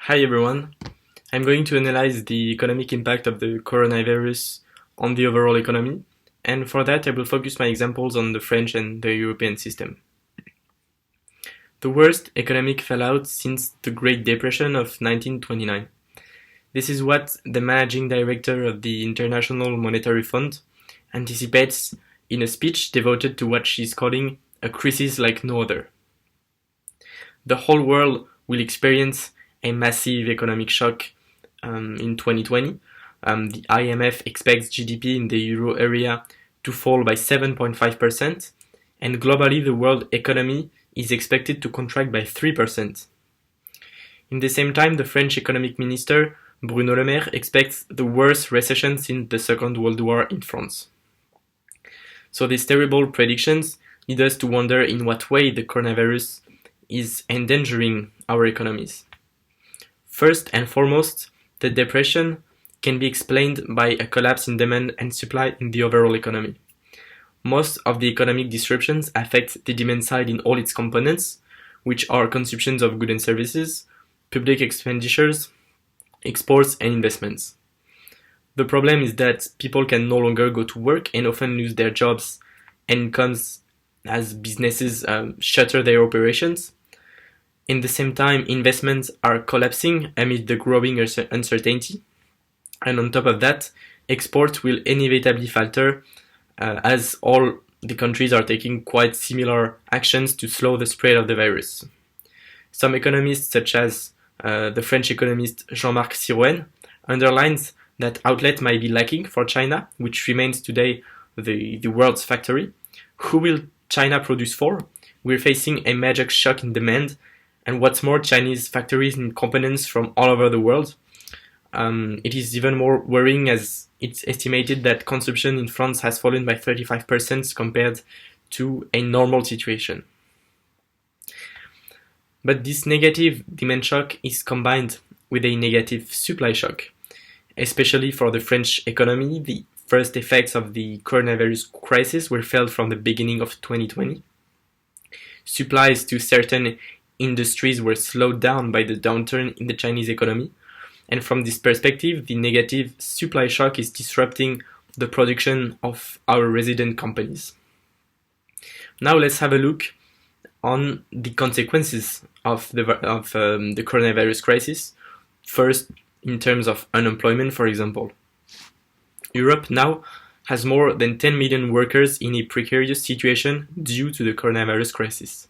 Hi everyone. I'm going to analyze the economic impact of the coronavirus on the overall economy, and for that I will focus my examples on the French and the European system. The worst economic fallout since the Great Depression of 1929. This is what the managing director of the International Monetary Fund anticipates in a speech devoted to what she's calling a crisis like no other. The whole world will experience a massive economic shock in 2020. The IMF expects GDP in the euro area to fall by 7.5%, and globally the world economy is expected to contract by 3%. In the same time, the French economic minister, Bruno Le Maire, expects the worst recession since the Second World War in France. So these terrible predictions lead us to wonder in what way the coronavirus is endangering our economies. First and foremost, the depression can be explained by a collapse in demand and supply in the overall economy. Most of the economic disruptions affect the demand side in all its components, which are consumptions of goods and services, public expenditures, exports, and investments. The problem is that people can no longer go to work and often lose their jobs and incomes as businesses shutter their operations. In the same time, investments are collapsing amid the growing uncertainty. And on top of that, exports will inevitably falter as all the countries are taking quite similar actions to slow the spread of the virus. Some economists, such as the French economist Jean-Marc Sirouen, underlines that outlet might be lacking for China, which remains today the world's factory. Who will China produce for? We're facing a major shock in demand, and what's more, Chinese factories need components from all over the world. It is even more worrying as it's estimated that consumption in France has fallen by 35% compared to a normal situation. But this negative demand shock is combined with a negative supply shock. Especially for the French economy, the first effects of the coronavirus crisis were felt from the beginning of 2020. Supplies to certain industries were slowed down by the downturn in the Chinese economy, and from this perspective, the negative supply shock is disrupting the production of our resident companies. Now let's have a look on the consequences of the coronavirus crisis. First, in terms of unemployment, for example. Europe now has more than 10 million workers in a precarious situation due to the coronavirus crisis.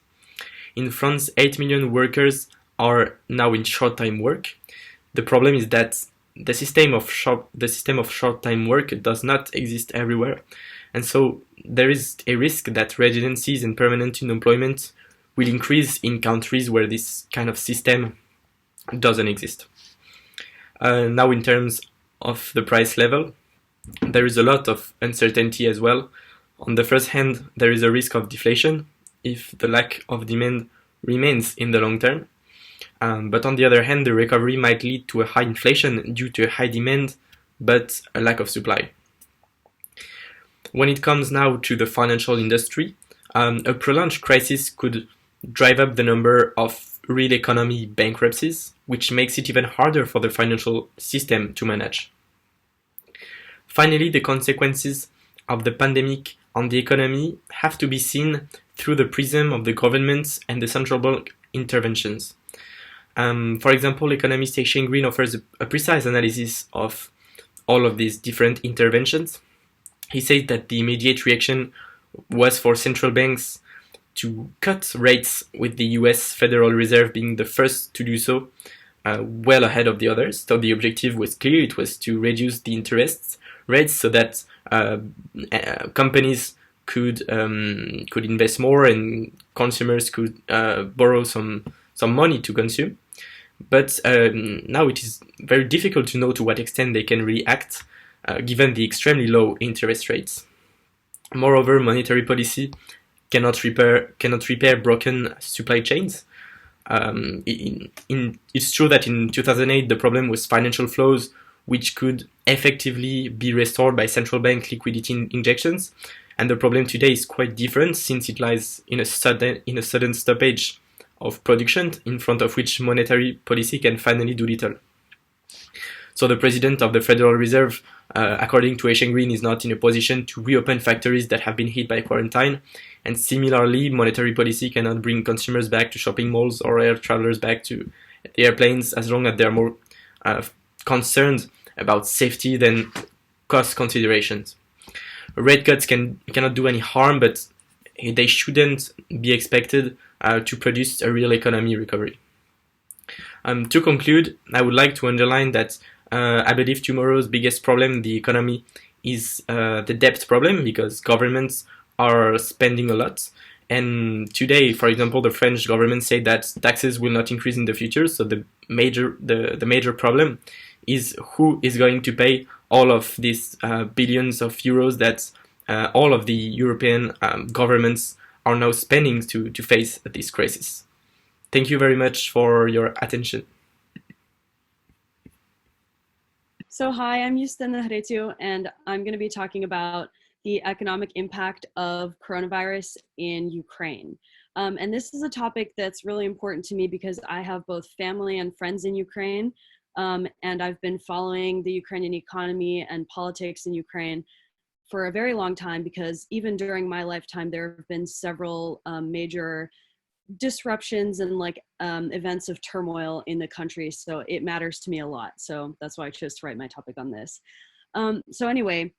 In France, 8 million workers are now in short-time work. The problem is that the system of short-time work does not exist everywhere, and so there is a risk that residencies and permanent unemployment will increase in countries where this kind of system doesn't exist. Now, in terms of the price level, there is a lot of uncertainty as well. On the first hand, there is a risk of deflation if the lack of demand remains in the long term. But on the other hand, the recovery might lead to a high inflation due to a high demand, but a lack of supply. When it comes now to the financial industry, a prolonged crisis could drive up the number of real economy bankruptcies, which makes it even harder for the financial system to manage. Finally, the consequences of the pandemic on the economy have to be seen through the prism of the government and the central bank interventions. For example, economist Shane Green offers a precise analysis of all of these different interventions. He says that the immediate reaction was for central banks to cut rates, with the US Federal Reserve being the first to do so, well ahead of the others. So the objective was clear, it was to reduce the interest rates so that companies could invest more and consumers could borrow some money to consume. But now it is very difficult to know to what extent they can react given the extremely low interest rates. Moreover, monetary policy cannot repair broken supply chains. It's true that in 2008 the problem was financial flows, which could effectively be restored by central bank liquidity injections, and the problem today is quite different since it lies in a sudden stoppage of production in front of which monetary policy can finally do little. So the president of the Federal Reserve, according to Asian Green, is not in a position to reopen factories that have been hit by quarantine. And similarly, monetary policy cannot bring consumers back to shopping malls or air travelers back to the airplanes as long as they're more concerned about safety than cost considerations. Rate cuts cannot do any harm, but they shouldn't be expected to produce a real economy recovery. To conclude, I would like to underline that I believe tomorrow's biggest problem in the economy is the debt problem, because governments are spending a lot. And today, for example, the French government said that taxes will not increase in the future. So the major problem is who is going to pay all of these billions of euros that all of the European governments are now spending to face this crisis. Thank you very much for your attention. So hi, I'm Justina Hretiu, and I'm going to be talking about the economic impact of coronavirus in Ukraine. And this is a topic that's really important to me because I have both family and friends in Ukraine, and I've been following the Ukrainian economy and politics in Ukraine for a very long time, because even during my lifetime, there have been several major disruptions and events of turmoil in the country. So it matters to me a lot. So that's why I chose to write my topic on this. So anyway,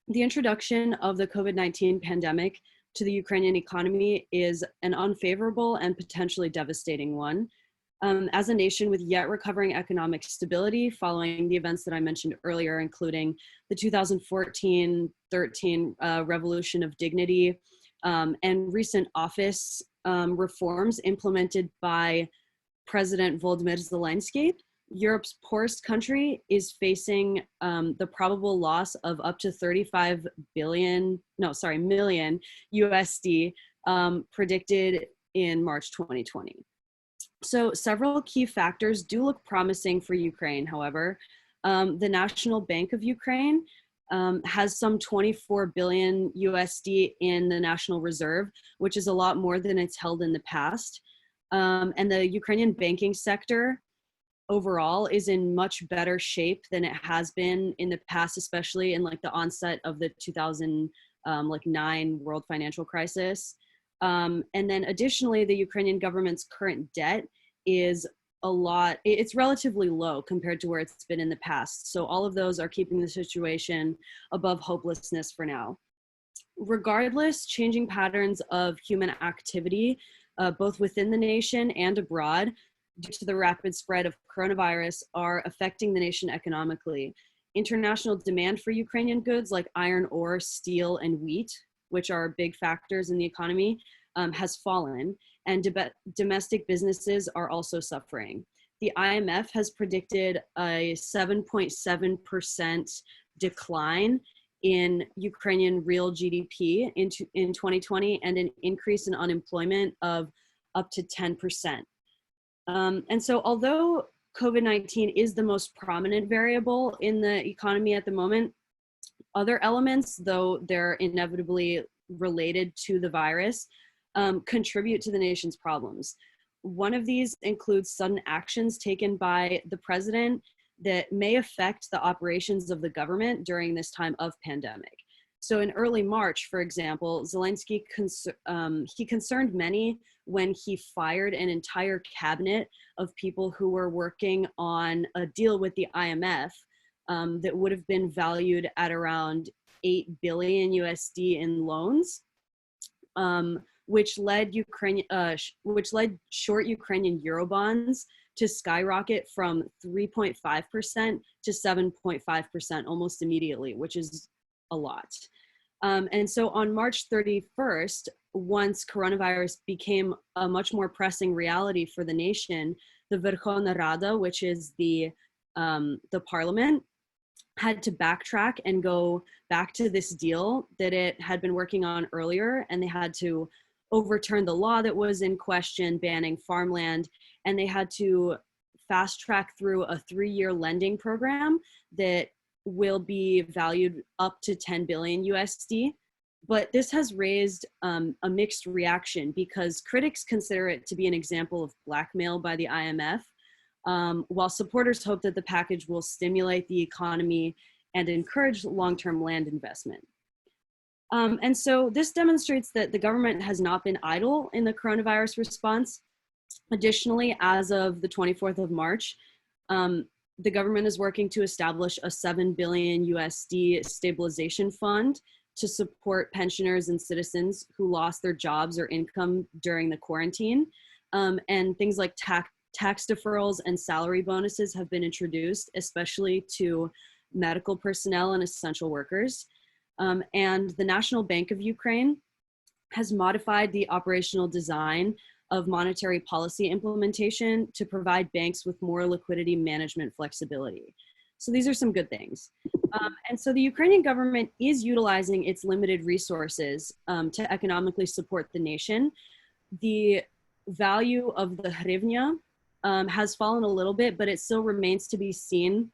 the introduction of the COVID-19 pandemic to the Ukrainian economy is an unfavorable and potentially devastating one. As a nation with yet recovering economic stability following the events that I mentioned earlier, including the 2014-13 Revolution of Dignity and recent office reforms implemented by President Volodymyr Zelensky, Europe's poorest country is facing the probable loss of up to 35 million USD predicted in March 2020. So several key factors do look promising for Ukraine, however. The National Bank of Ukraine has some 24 billion USD in the National Reserve, which is a lot more than it's held in the past. And the Ukrainian banking sector overall is in much better shape than it has been in the past, especially in the onset of the 2009 world financial crisis. And then additionally, the Ukrainian government's current debt is it's relatively low compared to where it's been in the past. So all of those are keeping the situation above hopelessness for now. Regardless, changing patterns of human activity, both within the nation and abroad, due to the rapid spread of coronavirus, are affecting the nation economically. International demand for Ukrainian goods like iron ore, steel, and wheat, which are big factors in the economy, has fallen, and domestic businesses are also suffering. The IMF has predicted a 7.7% decline in Ukrainian real GDP in 2020 and an increase in unemployment of up to 10%. And so although COVID-19 is the most prominent variable in the economy at the moment, other elements, though they're inevitably related to the virus, contribute to the nation's problems. One of these includes sudden actions taken by the president that may affect the operations of the government during this time of pandemic. So in early March, for example, Zelensky he concerned many when he fired an entire cabinet of people who were working on a deal with the IMF that would have been valued at around 8 billion USD in loans, which led short Ukrainian Eurobonds to skyrocket from 3.5% to 7.5% almost immediately, which is a lot. And so on March 31st, once coronavirus became a much more pressing reality for the nation, the Verkhovna Rada, which is the parliament, had to backtrack and go back to this deal that it had been working on earlier, and they had to overturn the law that was in question banning farmland, and they had to fast track through a 3-year lending program that will be valued up to 10 billion USD. But this has raised a mixed reaction because critics consider it to be an example of blackmail by the IMF, while supporters hope that the package will stimulate the economy and encourage long-term land investment. And so this demonstrates that the government has not been idle in the coronavirus response. Additionally, as of the 24th of March, the government is working to establish a 7 billion USD stabilization fund to support pensioners and citizens who lost their jobs or income during the quarantine. And things like tax deferrals and salary bonuses have been introduced, especially to medical personnel and essential workers. And the National Bank of Ukraine has modified the operational design of monetary policy implementation to provide banks with more liquidity management flexibility. So these are some good things. And so the Ukrainian government is utilizing its limited resources to economically support the nation. The value of the hryvnia has fallen a little bit, but it still remains to be seen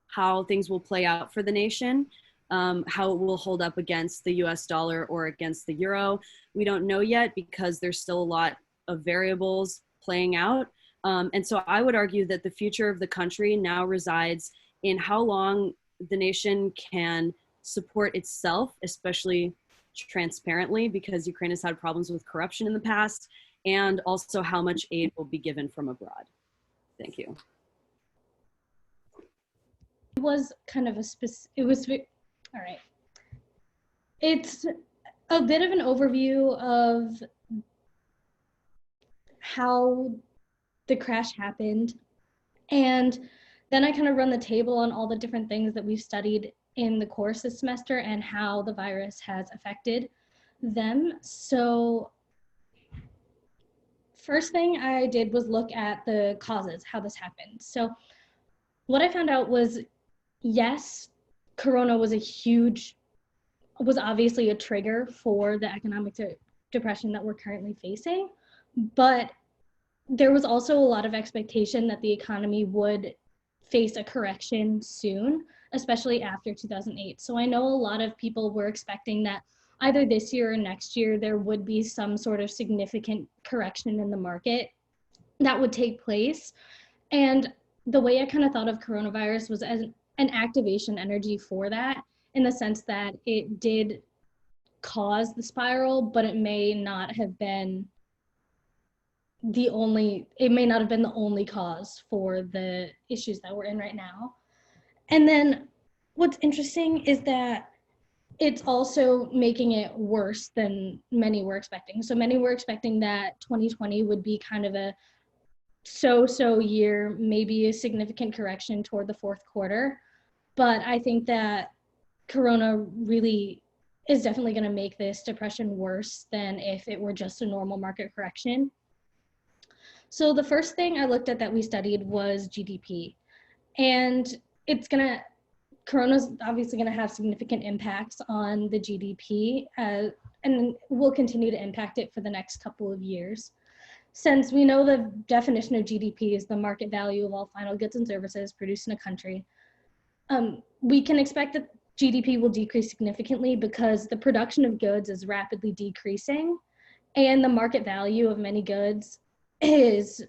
how things will play out for the nation, how it will hold up against the US dollar or against the euro. We don't know yet because there's still a lot of variables playing out. And so I would argue that the future of the country now resides in how long the nation can support itself, especially transparently, because Ukraine has had problems with corruption in the past, and also how much aid will be given from abroad. Thank you. It was kind of all right. It's a bit of an overview of how the crash happened. And then I kind of run the table on all the different things that we've studied in the course this semester and how the virus has affected them. So first thing I did was look at the causes, how this happened. So what I found out was, yes, Corona was obviously a trigger for the economic depression that we're currently facing, but there was also a lot of expectation that the economy would face a correction soon, especially after 2008. So I know a lot of people were expecting that either this year or next year, there would be some sort of significant correction in the market that would take place. And the way I kind of thought of coronavirus was as an activation energy for that, in the sense that it did cause the spiral, but it may not have been the only cause for the issues that we're in right now. And then what's interesting is that it's also making it worse than many were expecting. So many were expecting that 2020 would be kind of a so-so year, maybe a significant correction toward the fourth quarter. But I think that Corona really is definitely going to make this depression worse than if it were just a normal market correction. So the first thing I looked at that we studied was GDP. And Corona's obviously going to have significant impacts on the GDP, and will continue to impact it for the next couple of years. Since we know the definition of GDP is the market value of all final goods and services produced in a country, we can expect that GDP will decrease significantly because the production of goods is rapidly decreasing, and the market value of many goods is,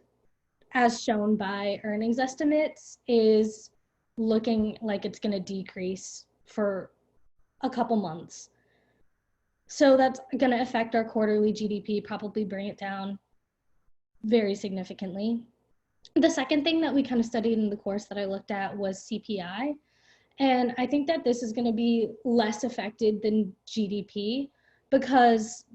as shown by earnings estimates, is looking like it's going to decrease for a couple months. So that's going to affect our quarterly GDP, probably bring it down very significantly. The second thing that we kind of studied in the course that I looked at was CPI. And I think that this is going to be less affected than GDP because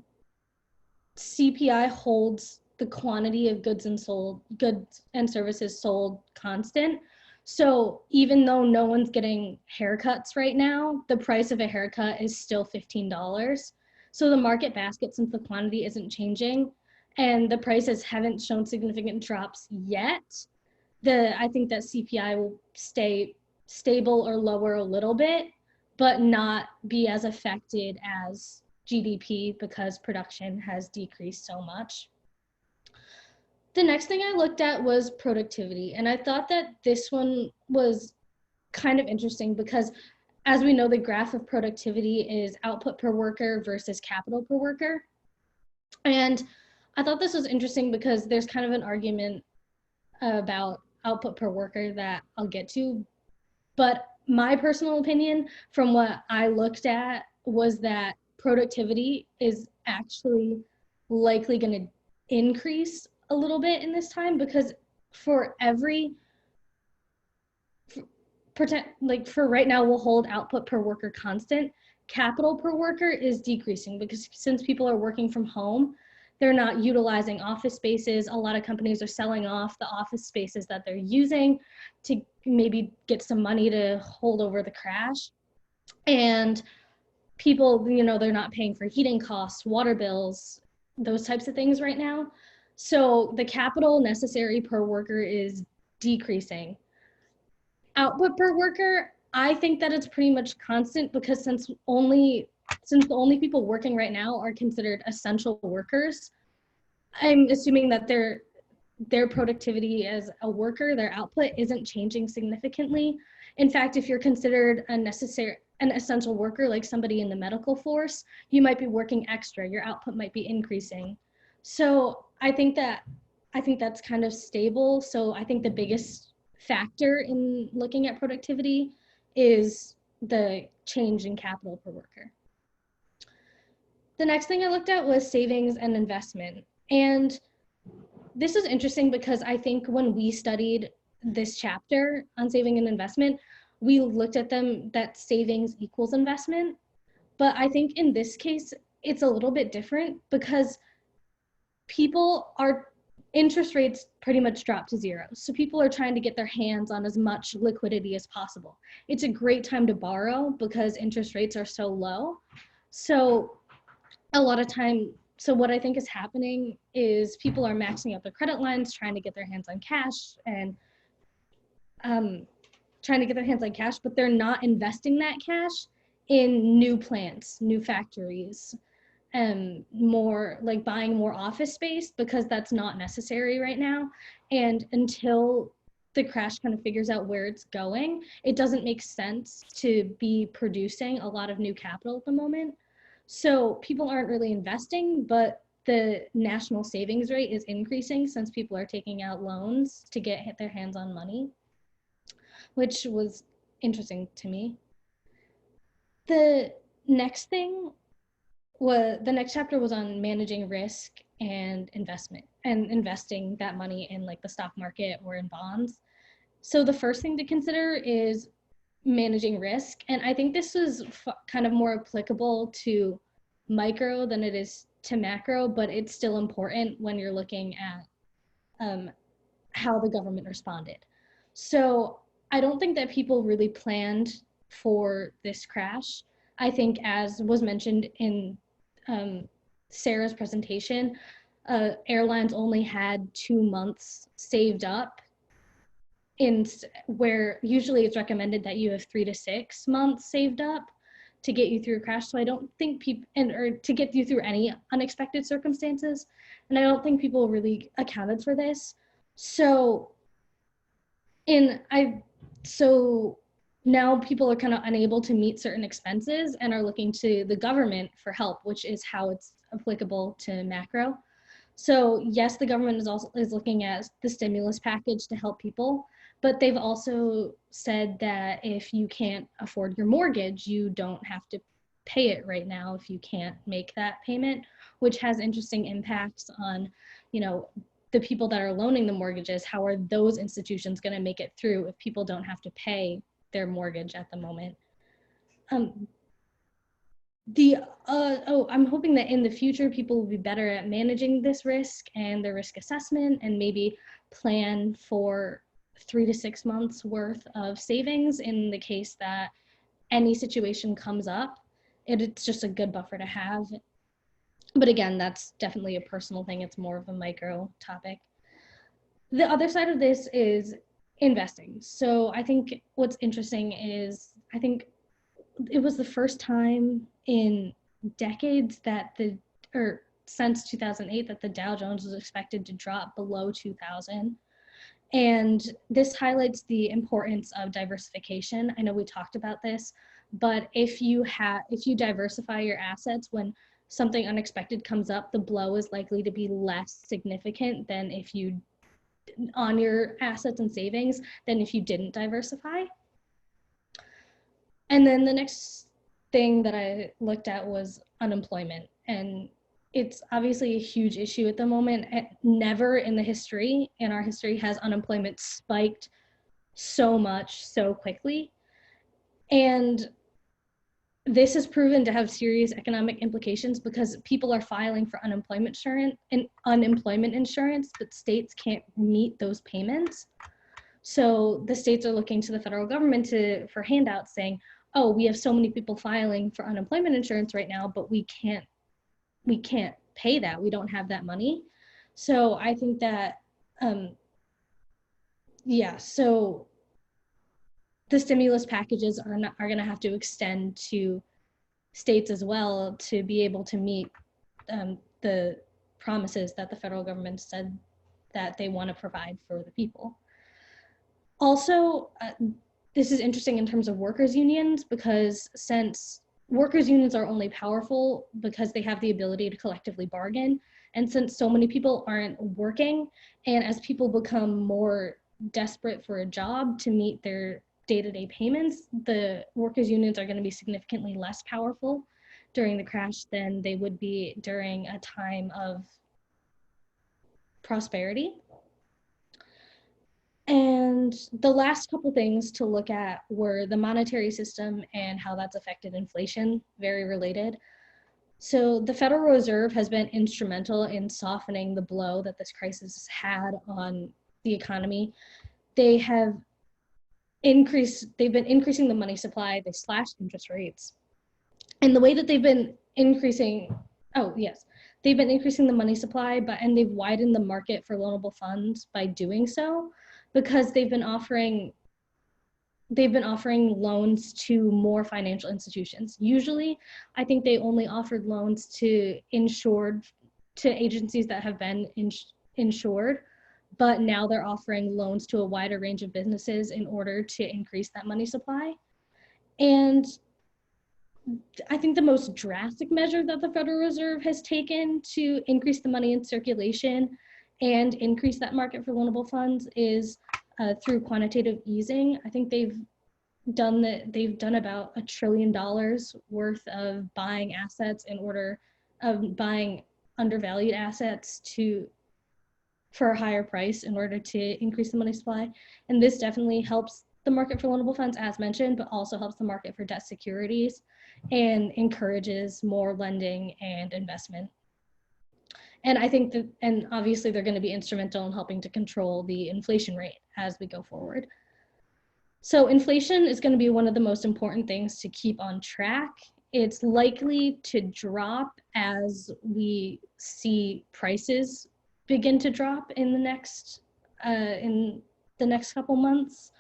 CPI holds the quantity of goods and services sold constant. So even though no one's getting haircuts right now, the price of a haircut is still $15. So the market basket, since the quantity isn't changing and the prices haven't shown significant drops yet, I think that CPI will stay stable or lower a little bit, but not be as affected as GDP because production has decreased so much. The next thing I looked at was productivity, and I thought that this one was kind of interesting because as we know, the graph of productivity is output per worker versus capital per worker. And I thought this was interesting because there's kind of an argument about output per worker that I'll get to. But my personal opinion from what I looked at was that productivity is actually likely going to increase a little bit in this time, because for every for right now, we'll hold output per worker constant. Capital per worker is decreasing because since people are working from home, they're not utilizing office spaces. A lot of companies are selling off the office spaces that they're using to maybe get some money to hold over the crash. And people, they're not paying for heating costs, water bills, those types of things right now. So the capital necessary per worker is decreasing. Output per worker, I think that it's pretty much constant, because since the only people working right now are considered essential workers, I'm assuming that their productivity as a worker, their output isn't changing significantly. In fact, if you're considered an essential worker, like somebody in the medical force, you might be working extra, your output might be increasing. So I think that's kind of stable. So I think the biggest factor in looking at productivity is the change in capital per worker. The next thing I looked at was savings and investment. And this is interesting because I think when we studied this chapter on saving and investment, we looked at them that savings equals investment. But I think in this case, it's a little bit different because interest rates pretty much drop to zero. So people are trying to get their hands on as much liquidity as possible. It's a great time to borrow because interest rates are so low. So a lot of time, so what I think is happening is people are maxing out their credit lines, trying to get their hands on cash but they're not investing that cash in new plants, new factories, more like buying more office space, because that's not necessary right now. And until the crash kind of figures out where it's going, it doesn't make sense to be producing a lot of new capital at the moment. So people aren't really investing, but the national savings rate is increasing since people are taking out loans to get their hands on money, which was interesting to me. The next chapter was on managing risk and investment and investing that money in like the stock market or in bonds. So the first thing to consider is managing risk. And I think this is kind of more applicable to micro than it is to macro, but it's still important when you're looking at how the government responded. So I don't think that people really planned for this crash. I think, as was mentioned in Sarah's presentation, airlines only had 2 months saved up, where usually it's recommended that you have 3 to 6 months saved up to get you through a crash. So I don't think or to get you through any unexpected circumstances. And I don't think people really accounted for this. So now people are kind of unable to meet certain expenses and are looking to the government for help, which is how it's applicable to macro. So yes, the government is looking at the stimulus package to help people, but they've also said that if you can't afford your mortgage, you don't have to pay it right now if you can't make that payment, which has interesting impacts on, the people that are loaning the mortgages. How are those institutions going to make it through if people don't have to pay their mortgage at the moment? I'm hoping that in the future people will be better at managing this risk and the risk assessment, and maybe plan for 3 to 6 months worth of savings in the case that any situation comes up. It's just a good buffer to have. But again, that's definitely a personal thing. It's more of a micro topic. The other side of this is investing. So I think what's interesting is, I think it was the first time in decades since 2008 that the Dow Jones was expected to drop below 2000. And this highlights the importance of diversification. I know we talked about this, But if you diversify your assets, when something unexpected comes up, the blow is likely to be less significant than if you on your assets and savings than if you didn't diversify. And then the next thing that I looked at was unemployment. And it's obviously a huge issue at the moment. Never in our history, has unemployment spiked so much so quickly. And this is proven to have serious economic implications because people are filing for unemployment insurance, but states can't meet those payments. So the states are looking to the federal government for handouts saying, oh, we have so many people filing for unemployment insurance right now, but we can't pay that. We don't have that money. So I think that, so the stimulus packages are going to have to extend to states as well to be able to meet the promises that the federal government said that they want to provide for the people. Also, this is interesting in terms of workers' unions, because since workers' unions are only powerful because they have the ability to collectively bargain, and since so many people aren't working, and as people become more desperate for a job to meet their day-to-day payments, the workers' unions are going to be significantly less powerful during the crash than they would be during a time of prosperity. And the last couple things to look at were the monetary system and how that's affected inflation, very related. So the Federal Reserve has been instrumental in softening the blow that this crisis has had on the economy. They've been increasing the money supply, they slashed interest rates. And the way that they've been increasing the money supply, and they've widened the market for loanable funds by doing so, because they've been offering loans to more financial institutions. Usually, I think they only offered loans to agencies that have been insured, but now they're offering loans to a wider range of businesses in order to increase that money supply. And I think the most drastic measure that the Federal Reserve has taken to increase the money in circulation and increase that market for loanable funds is through quantitative easing. I think they've done about $1 trillion worth of buying undervalued assets for a higher price in order to increase the money supply. And this definitely helps the market for loanable funds, as mentioned, but also helps the market for debt securities and encourages more lending and investment. And I think and obviously they're going to be instrumental in helping to control the inflation rate as we go forward. So inflation is going to be one of the most important things to keep on track. It's likely to drop as we see prices begin to drop in the next couple months.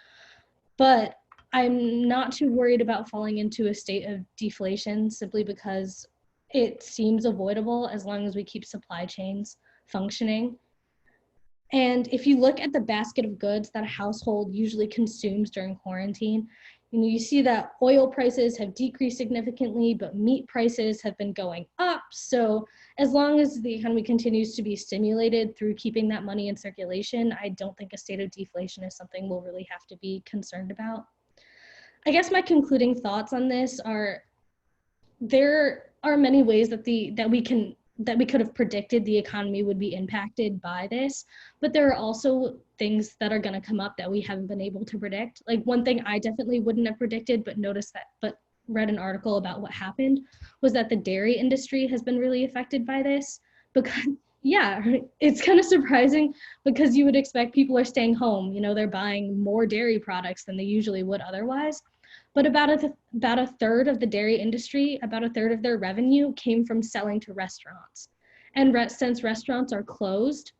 But I'm not too worried about falling into a state of deflation, simply because it seems avoidable as long as we keep supply chains functioning. And if you look at the basket of goods that a household usually consumes during quarantine, you see that oil prices have decreased significantly, but meat prices have been going up. So as long as the economy continues to be stimulated through keeping that money in circulation, I don't think a state of deflation is something we'll really have to be concerned about. I guess my concluding thoughts on this are, there are many ways that we could have predicted the economy would be impacted by this, but there are also things that are going to come up that we haven't been able to predict. Like, one thing I definitely wouldn't have predicted, but read an article about what happened, was that the dairy industry has been really affected by this. Because it's kind of surprising, because you would expect people are staying home, they're buying more dairy products than they usually would otherwise. But about a third of the dairy industry, about a third of their revenue came from selling to restaurants. And since restaurants are closed,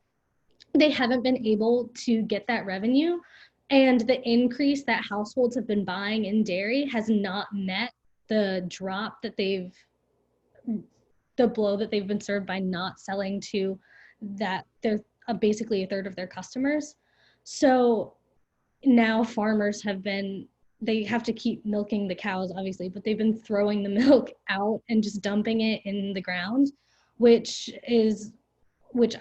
they haven't been able to get that revenue. And the increase that households have been buying in dairy has not met the blow that they've been served by not selling to that. They're basically a third of their customers. So now farmers have been they have to keep milking the cows, obviously, but they've been throwing the milk out and just dumping it in the ground, which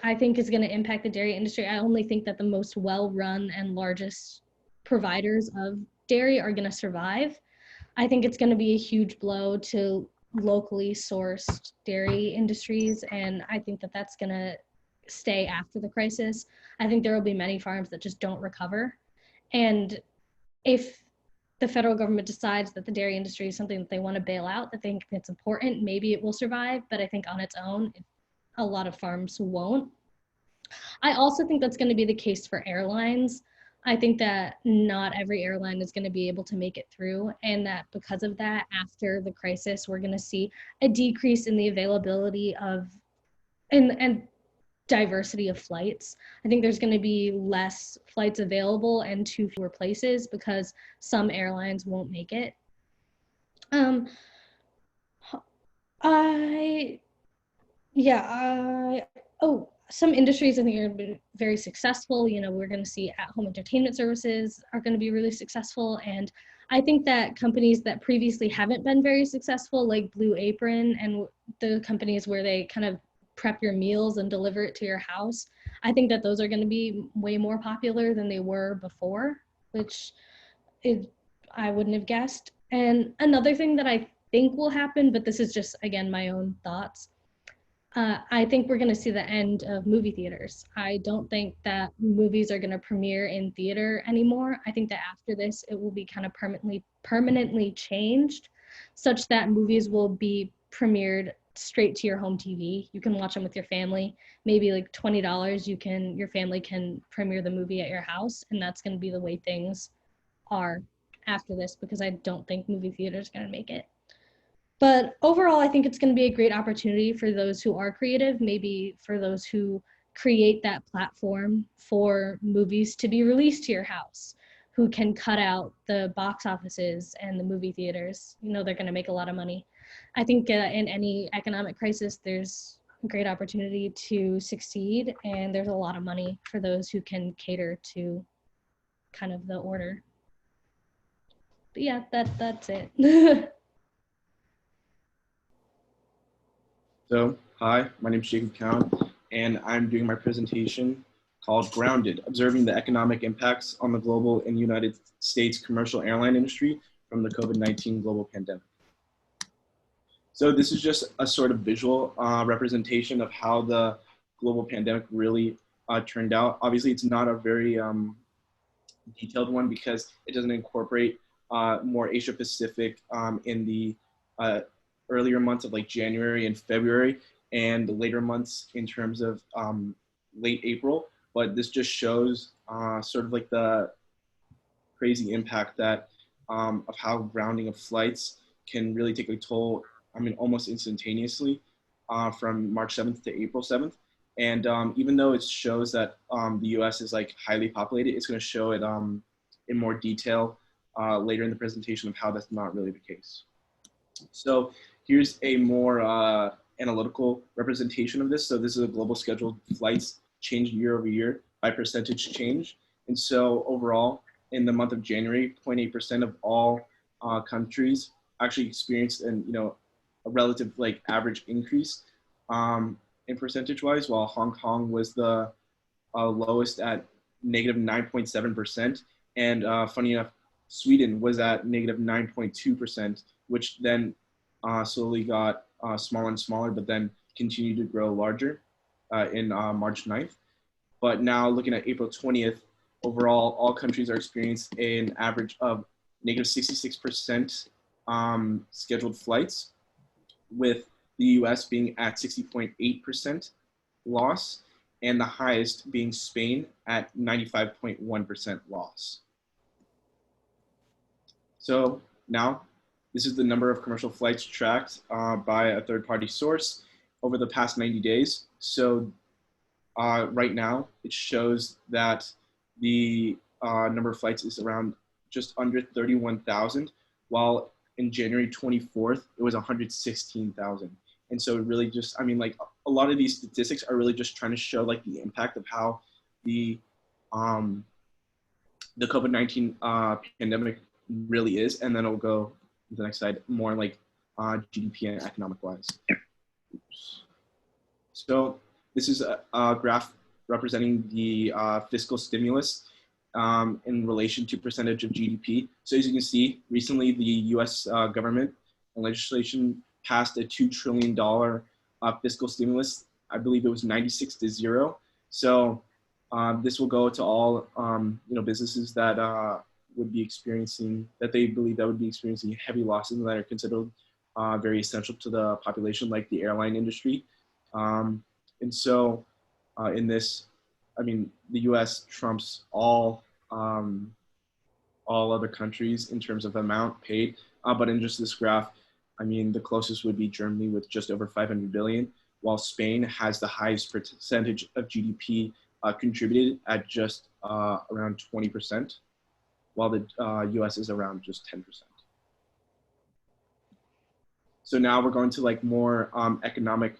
I think is going to impact the dairy industry. I only think that the most well-run and largest providers of dairy are going to survive. I think it's going to be a huge blow to locally sourced dairy industries, and I think that that's going to stay after the crisis. I think there will be many farms that just don't recover. And if the federal government decides that the dairy industry is something that they want to bail out, that they think it's important, maybe it will survive, but I think on its own, a lot of farms won't. I also think that's going to be the case for airlines. I think that not every airline is going to be able to make it through, and that because of that, after the crisis, we're going to see a decrease in the availability of and diversity of flights. I think there's going to be less flights available and to fewer places because some airlines won't make it. Some industries I think are going to be very successful. You know, we're going to see at-home entertainment services are going to be really successful. And I think that companies that previously haven't been very successful, like Blue Apron and the companies where they kind of prep your meals and deliver it to your house, I think that those are going to be way more popular than they were before, which I wouldn't have guessed. And another thing that I think will happen, but this is just, again, my own thoughts, I think we're going to see the end of movie theaters. I don't think that movies are going to premiere in theater anymore. I think that after this, it will be kind of permanently changed, such that movies will be premiered straight to your home TV. You can watch them with your family. Maybe like $20, your family can premiere the movie at your house, and that's going to be the way things are after this, because I don't think movie theaters are going to make it. But overall, I think it's going to be a great opportunity for those who are creative, maybe for those who create that platform for movies to be released to your house, who can cut out the box offices and the movie theaters. You know, they're going to make a lot of money. I think in any economic crisis, there's a great opportunity to succeed, and there's a lot of money for those who can cater to kind of the order. But yeah, that's it. So, hi, my name is Jacob Cowan, and I'm doing my presentation called Grounded, Observing the Economic Impacts on the Global and United States Commercial Airline Industry from the COVID-19 Global Pandemic. So this is just a sort of visual representation of how the global pandemic really turned out. Obviously, it's not a very detailed one because it doesn't incorporate more Asia Pacific in the earlier months of like January and February, and the later months in terms of late April. But this just shows sort of like the crazy impact that of how grounding of flights can really take a toll, I mean, almost instantaneously from March 7th to April 7th. And even though it shows that the US is like highly populated, it's gonna show it in more detail later in the presentation of how that's not really the case. So here's a more analytical representation of this. So this is a global scheduled flights change year over year by percentage change. And so overall, in the month of January, 0.8% of all countries actually experienced a relative like average increase in percentage wise, while Hong Kong was the lowest at negative 9.7%. And funny enough, Sweden was at negative 9.2%, which then slowly got smaller and smaller, but then continued to grow larger in March 9th. But now looking at April 20th, overall, all countries are experiencing an average of negative 66% scheduled flights, with the US being at 60.8% loss, and the highest being Spain at 95.1% loss. So now, this is the number of commercial flights tracked by a third-party source over the past 90 days. So right now, it shows that the number of flights is around just under 31,000, while in January 24th, it was 116,000. And so it really just, I mean, like a lot of these statistics are really just trying to show like the impact of how the COVID-19 pandemic really is, and then it'll go to the next slide more like GDP and economic wise. So this is a graph representing the fiscal stimulus in relation to percentage of GDP. So as you can see, recently the US government and legislation passed a $2 trillion fiscal stimulus. I believe it was 96-0. So this will go to all businesses that would be experiencing, that they believe that would be experiencing heavy losses and that are considered very essential to the population, like the airline industry. And so in this, I mean, the US trumps all other countries in terms of amount paid, but in just this graph, I mean, the closest would be Germany with just over 500 billion, while Spain has the highest percentage of GDP contributed at just around 20%, while the US is around just 10%. So now we're going to like more economic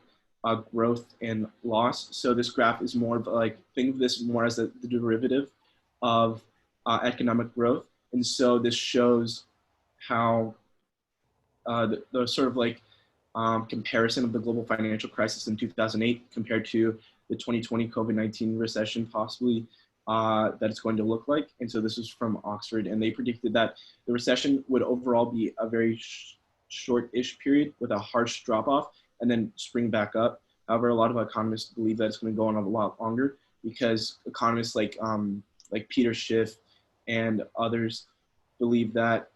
growth and loss. So this graph is more of like, think of this more as the derivative of economic growth. And so this shows how the sort of like comparison of the global financial crisis in 2008 compared to the 2020 COVID-19 recession possibly that it's going to look like. And so this is from Oxford, and they predicted that the recession would overall be a very short-ish period with a harsh drop-off and then spring back up. However, a lot of economists believe that it's going to go on a lot longer because economists like Peter Schiff and others believe that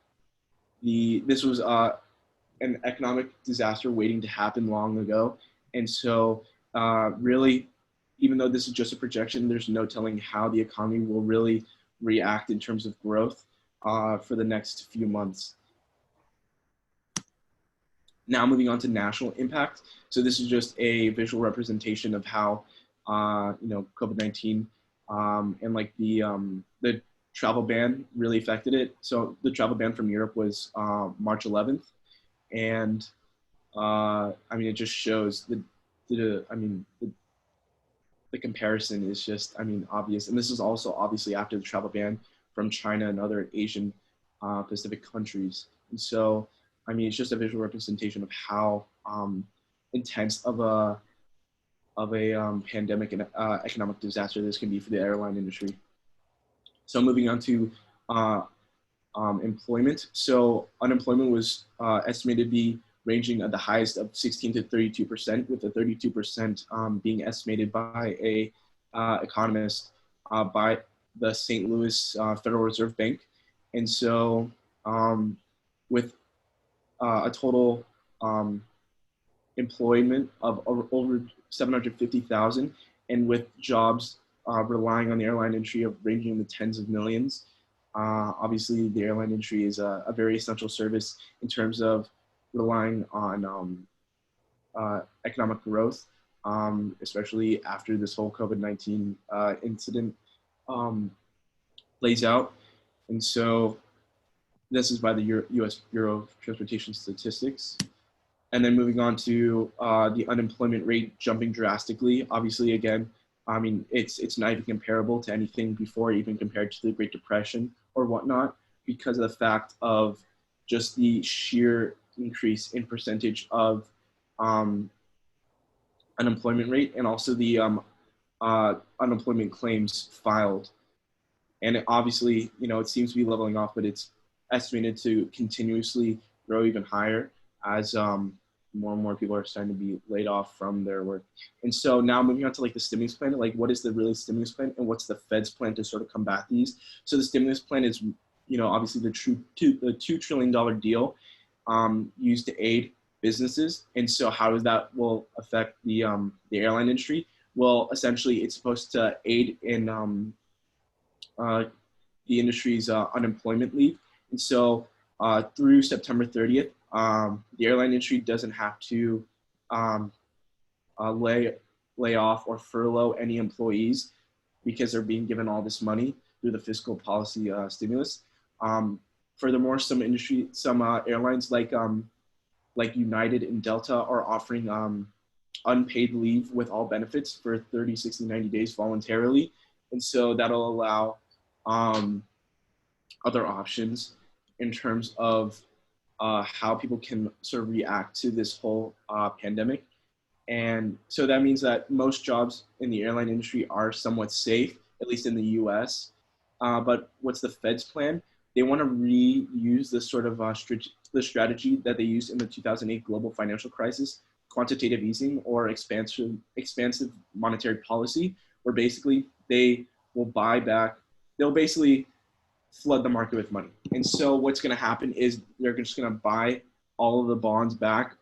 this was an economic disaster waiting to happen long ago. And so really, even though this is just a projection, there's no telling how the economy will really react in terms of growth for the next few months. Now moving on to national impact. So this is just a visual representation of how COVID-19 and like the travel ban really affected it. So the travel ban from Europe was March 11th, and I mean, it just shows the comparison is just, I mean, obvious. And this is also obviously after the travel ban from China and other Asian Pacific countries. And so, I mean, it's just a visual representation of how intense of a pandemic and economic disaster this can be for the airline industry. So moving on to employment. So unemployment was estimated to be ranging at the highest of 16 to 32%, with the 32% being estimated by a economist by the St. Louis Federal Reserve Bank. And so with a total employment of over 750,000, and with jobs relying on the airline industry of ranging in the tens of millions. Obviously, the airline industry is a very essential service in terms of relying on economic growth, especially after this whole COVID-19 incident plays out. And so this is by the US Bureau of Transportation Statistics. And then moving on to the unemployment rate jumping drastically. Obviously, again, I mean, it's not even comparable to anything before, even compared to the Great Depression or whatnot, because of the fact of just the sheer increase in percentage of unemployment rate, and also the unemployment claims filed. And obviously, it seems to be leveling off, but it's estimated to continuously grow even higher as more and more people are starting to be laid off from their work. And so now moving on to like the stimulus plan, like what is the really stimulus plan and what's the Fed's plan to sort of combat these? So the stimulus plan is, obviously the $2 trillion deal used to aid businesses. And so how does that will affect the airline industry? Well, essentially it's supposed to aid in the industry's unemployment leave. And so through September 30th, the airline industry doesn't have to lay off or furlough any employees because they're being given all this money through the fiscal policy stimulus. Furthermore, some airlines like United and Delta are offering unpaid leave with all benefits for 30, 60, 90 days voluntarily. And so that'll allow other options in terms of how people can sort of react to this whole pandemic. And so that means that most jobs in the airline industry are somewhat safe, at least in the US. But what's the Fed's plan? They want to reuse this sort of the strategy that they used in the 2008 global financial crisis, quantitative easing or expansive monetary policy, where basically they will buy back, they'll basically flood the market with money. And so what's going to happen is they're just going to buy all of the bonds back,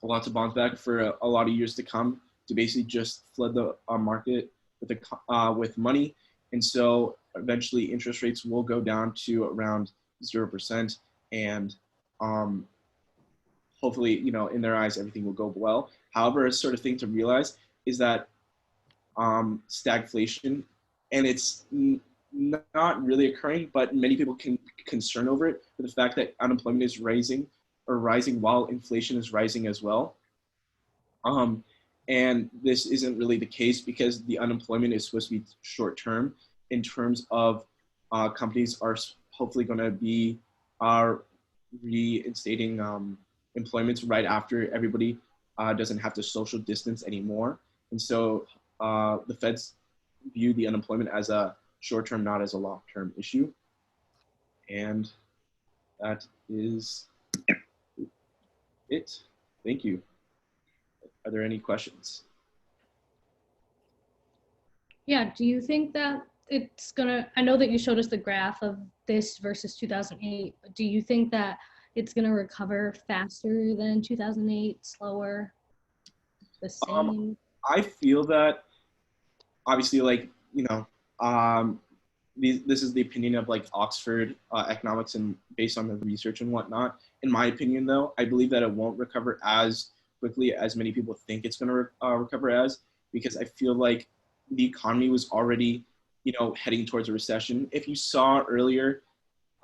lots of bonds back for a lot of years to come, to basically just flood the market with money. And so eventually interest rates will go down to around 0%, and hopefully, in their eyes, everything will go well. However, a sort of thing to realize is that stagflation, and it's not really occurring, but many people can be concerned over it, for the fact that unemployment is rising while inflation is rising as well. And this isn't really the case, because the unemployment is supposed to be short term, in terms of companies are hopefully going to be reinstating employments right after everybody doesn't have to social distance anymore. And so the Feds view the unemployment as a short term, not as a long term issue. And that is it. Thank you. Are there any questions? Yeah, do you think that it's gonna, I know that you showed us the graph of this versus 2008, but do you think that it's gonna recover faster than 2008, slower, the same? I feel that, obviously, this is the opinion of Oxford economics, and based on the research and whatnot. In my opinion, though, I believe that it won't recover as quickly as many people think it's going to recover as, because I feel like the economy was already, heading towards a recession. If you saw earlier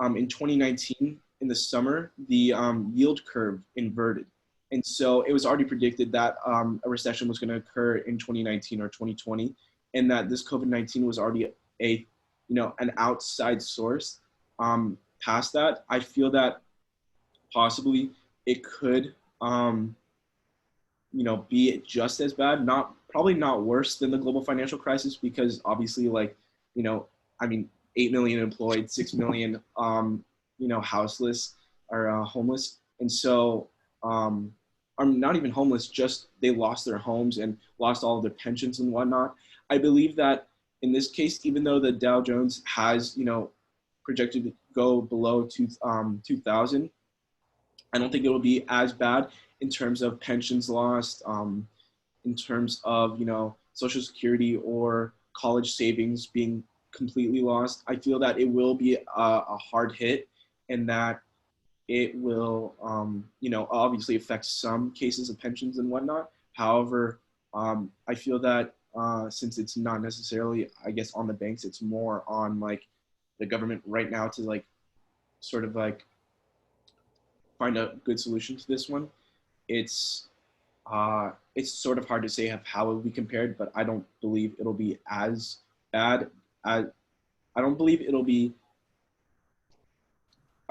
in 2019, in the summer, the yield curve inverted. And so it was already predicted that a recession was going to occur in 2019 or 2020, and that this COVID-19 was already an outside source. Past that, I feel that possibly it could, be just as bad, probably not worse than the global financial crisis, because obviously, 8 million employed, 6 million, houseless or homeless. And so, I'm not even homeless, just they lost their homes and lost all of their pensions and whatnot. I believe that in this case, even though the Dow Jones has, projected to go below 2,000, I don't think it will be as bad in terms of pensions lost, in terms of, Social Security or college savings being completely lost. I feel that it will be a hard hit, and that it will, obviously affect some cases of pensions and whatnot. However, I feel that since it's not necessarily, I guess, on the banks, it's more on the government right now to sort of find a good solution to this one. It's sort of hard to say how it will be compared, but I don't believe it'll be as bad as, I don't believe it'll be,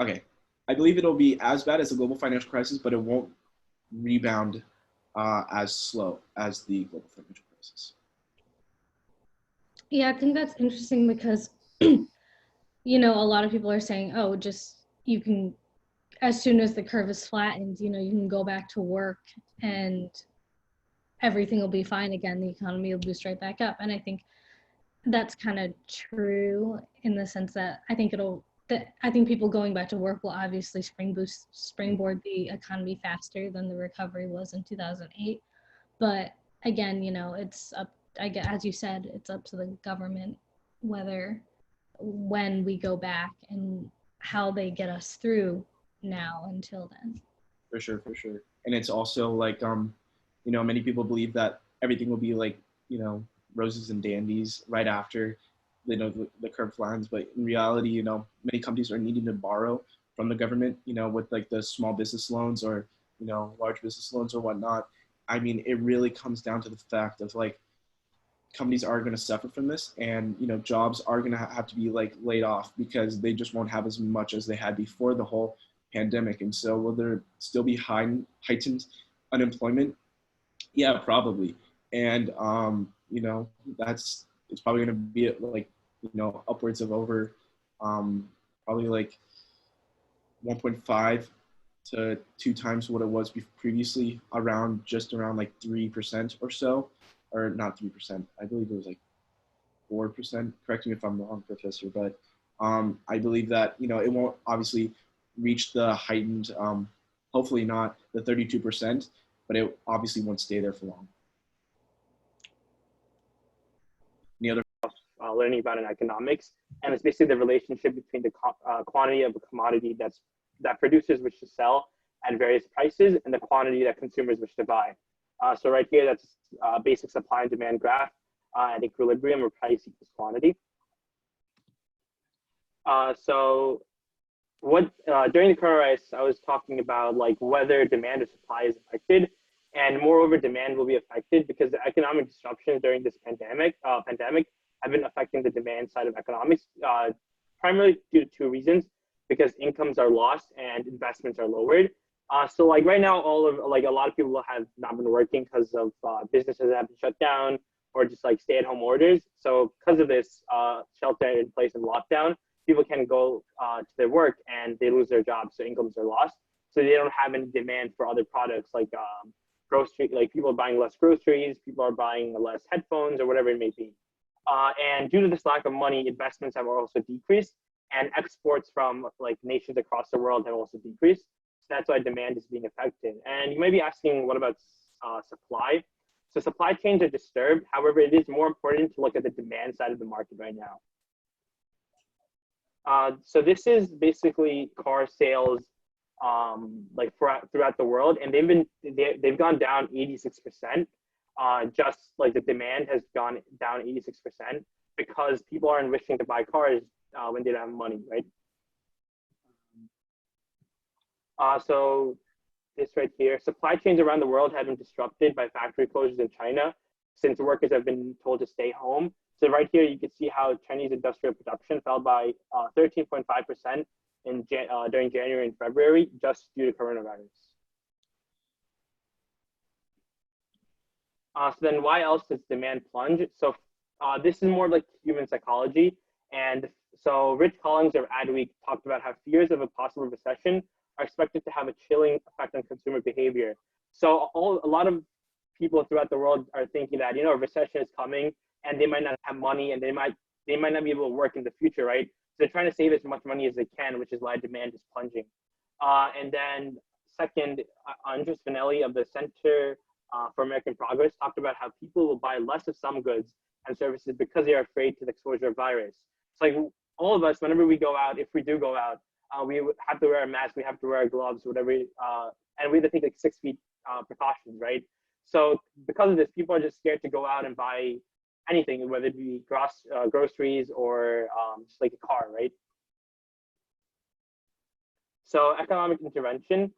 okay. I believe it'll be as bad as the global financial crisis, but it won't rebound as slow as the global financial crisis. Yeah, I think that's interesting, because, a lot of people are saying, oh, just, you can, as soon as the curve is flattened, you can go back to work and everything will be fine again. The economy will boost right back up. And I think that's kind of true, in the sense that I think people going back to work will obviously springboard the economy faster than the recovery was in 2008. But again, it's up, as you said, it's up to the government when we go back and how they get us through now until then. For sure. And it's also many people believe that everything will be roses and dandies right after the curve flattens, but in reality, many companies are needing to borrow from the government, with the small business loans or large business loans or whatnot. I mean, it really comes down to the fact of companies are going to suffer from this, and jobs are going to have to be like laid off because they just won't have as much as they had before the whole pandemic. And so will there still be heightened unemployment? Yeah, probably. And it's probably going to be like upwards of over probably like 1.5 to 2 times what it was previously, just around like 3% or so, or not 3%. I believe it was like 4%. Correct me if I'm wrong, Professor, but I believe that it won't obviously reach the heightened, hopefully not the 32%, but it obviously won't stay there for long. Any other learning about in economics, and it's basically the relationship between the quantity of a commodity that producers wish to sell at various prices and the quantity that consumers wish to buy. So right here, that's a basic supply and demand graph at equilibrium, where price equals quantity. So what during the coronavirus, I was talking about like whether demand or supply is affected, and moreover, demand will be affected because the economic disruptions during this pandemic have been affecting the demand side of economics, primarily due to 2 reasons: because incomes are lost and investments are lowered. So like right now, a lot of people have not been working because of businesses that have been shut down or just like stay-at-home orders. So because of this shelter in place and lockdown, people can go to their work and they lose their jobs, so incomes are lost. So they don't have any demand for other products like grocery, like people are buying less groceries, people are buying less headphones or whatever it may be. And due to this lack of money, investments have also decreased, and exports from like nations across the world have also decreased. So that's why demand is being affected. And you may be asking, what about supply? So supply chains are disturbed. However, it is more important to look at the demand side of the market right now. So this is basically car sales like throughout the world, and they've gone down 86%. Just like the demand has gone down 86% because people aren't wishing to buy cars when they don't have money, right? So this right here, supply chains around the world have been disrupted by factory closures in China since workers have been told to stay home. So right here, you can see how Chinese industrial production fell by 13.5% during January and February, just due to coronavirus. So then why else does demand plunge? So this is more like human psychology. And so Rich Collins of Adweek talked about how fears of a possible recession are expected to have a chilling effect on consumer behavior. So a lot of people throughout the world are thinking that, a recession is coming and they might not have money and they might not be able to work in the future, right? So they're trying to save as much money as they can, which is why demand is plunging. And then second, Andres Vanelli of the Center for American Progress talked about how people will buy less of some goods and services because they are afraid to the exposure of virus. It's like all of us, whenever we go out, if we do go out, we have to wear a mask, we have to wear gloves, whatever, and we have to take like 6 feet precautions, right? So because of this, people are just scared to go out and buy anything, whether it be groceries or just like a car, right? So economic intervention.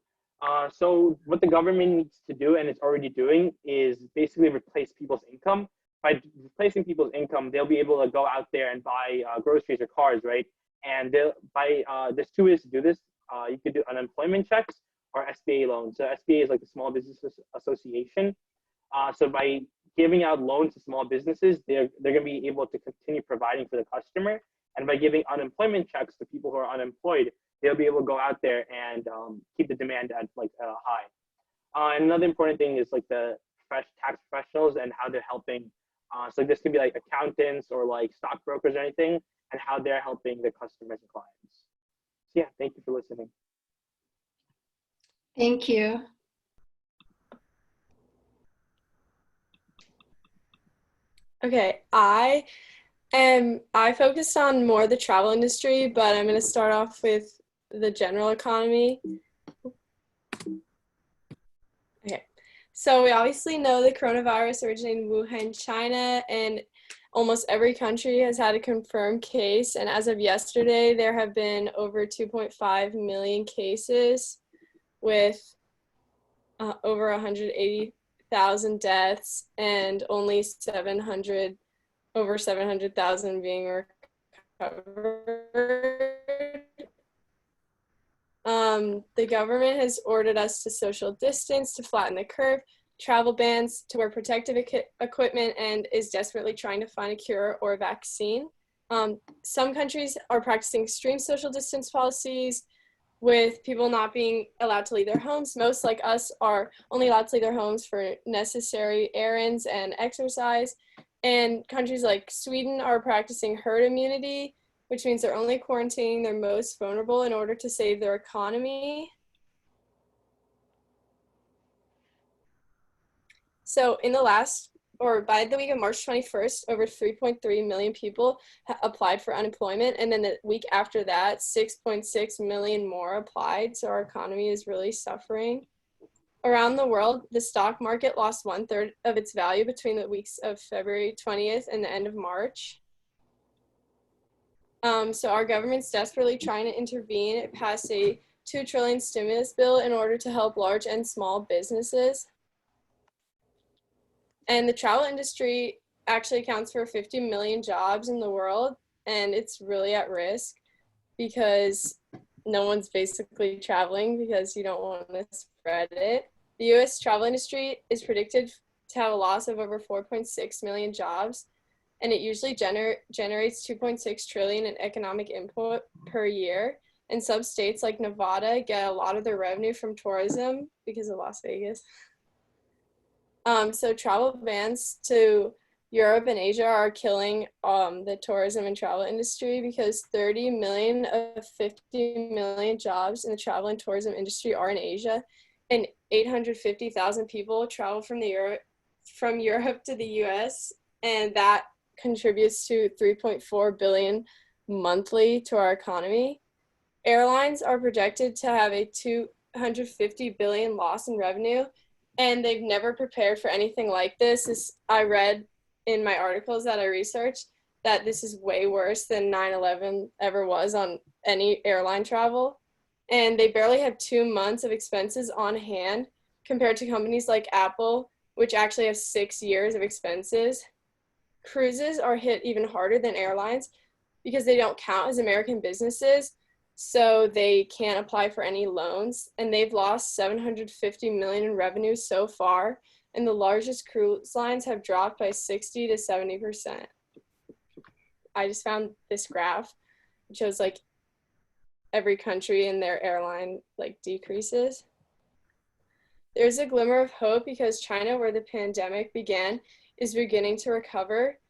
So what the government needs to do, and it's already doing, is basically replace people's income. By replacing people's income, they'll be able to go out there and buy groceries or cars, right? And there's 2 ways to do this. You could do unemployment checks or SBA loans. So SBA is like the Small Business Association. So by giving out loans to small businesses, they're going to be able to continue providing for the customer. And by giving unemployment checks to people who are unemployed, they'll be able to go out there and keep the demand at like high. And another important thing is like the tax professionals and how they're helping. So this could be like accountants or like stockbrokers or anything, and how they're helping the customers and clients. So yeah, thank you for listening. Thank you. Okay, I focused on more the travel industry, but I'm going to start off with the general economy. Okay, so we obviously know the coronavirus originated in Wuhan, China, and almost every country has had a confirmed case. And as of yesterday, there have been over 2.5 million cases with over 180,000 deaths and only 700 over 700,000 being recovered. The government has ordered us to social distance, to flatten the curve, travel bans, to wear protective equipment, and is desperately trying to find a cure or a vaccine. Some countries are practicing extreme social distance policies with people not being allowed to leave their homes. Most, like us, are only allowed to leave their homes for necessary errands and exercise. And countries like Sweden are practicing herd immunity, which means they're only quarantining their most vulnerable in order to save their economy. So by the week of March 21st, over 3.3 million people applied for unemployment. And then the week after that, 6.6 million more applied. So our economy is really suffering. Around the world, the stock market lost 1/3 of its value between the weeks of February 20th and the end of March. So our government's desperately trying to intervene. It passed a $2 trillion stimulus bill in order to help large and small businesses. And the travel industry actually accounts for 50 million jobs in the world, and it's really at risk because no one's basically traveling because you don't want to spread it. The US travel industry is predicted to have a loss of over 4.6 million jobs, and it usually generates 2.6 trillion in economic input per year. And some states like Nevada get a lot of their revenue from tourism because of Las Vegas. So travel bans to Europe and Asia are killing the tourism and travel industry because 30 million of 50 million jobs in the travel and tourism industry are in Asia, and 850,000 people travel from Europe to the US, and that contributes to 3.4 billion monthly to our economy. Airlines are projected to have a 250 billion loss in revenue, and they've never prepared for anything like this. I read in my articles that I researched that this is way worse than 9/11 ever was on any airline travel. And they barely have 2 months of expenses on hand compared to companies like Apple, which actually have 6 years of expenses. Cruises are hit even harder than airlines because they don't count as American businesses, so they can't apply for any loans, and they've lost 750 million in revenue so far, and the largest cruise lines have dropped by 60 to 70%. I just found this graph. It shows like every country and their airline like decreases. There's a glimmer of hope because China, where the pandemic began, is beginning to recover.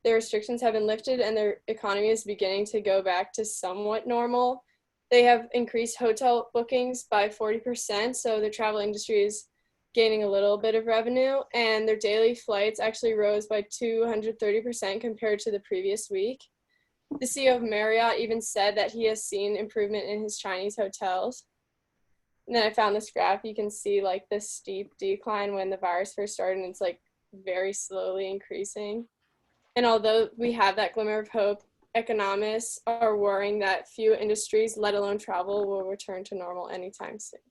Their restrictions have been lifted and their economy is beginning to go back to somewhat normal. They have increased hotel bookings by 40%, so the travel industry is gaining a little bit of revenue, and their daily flights actually rose by 230% compared to the previous week. The CEO of Marriott even said that he has seen improvement in his Chinese hotels. And then I found this graph. You can see like this steep decline when the virus first started, and it's like very slowly increasing. And although we have that glimmer of hope, economists are worrying that few industries, let alone travel, will return to normal anytime soon.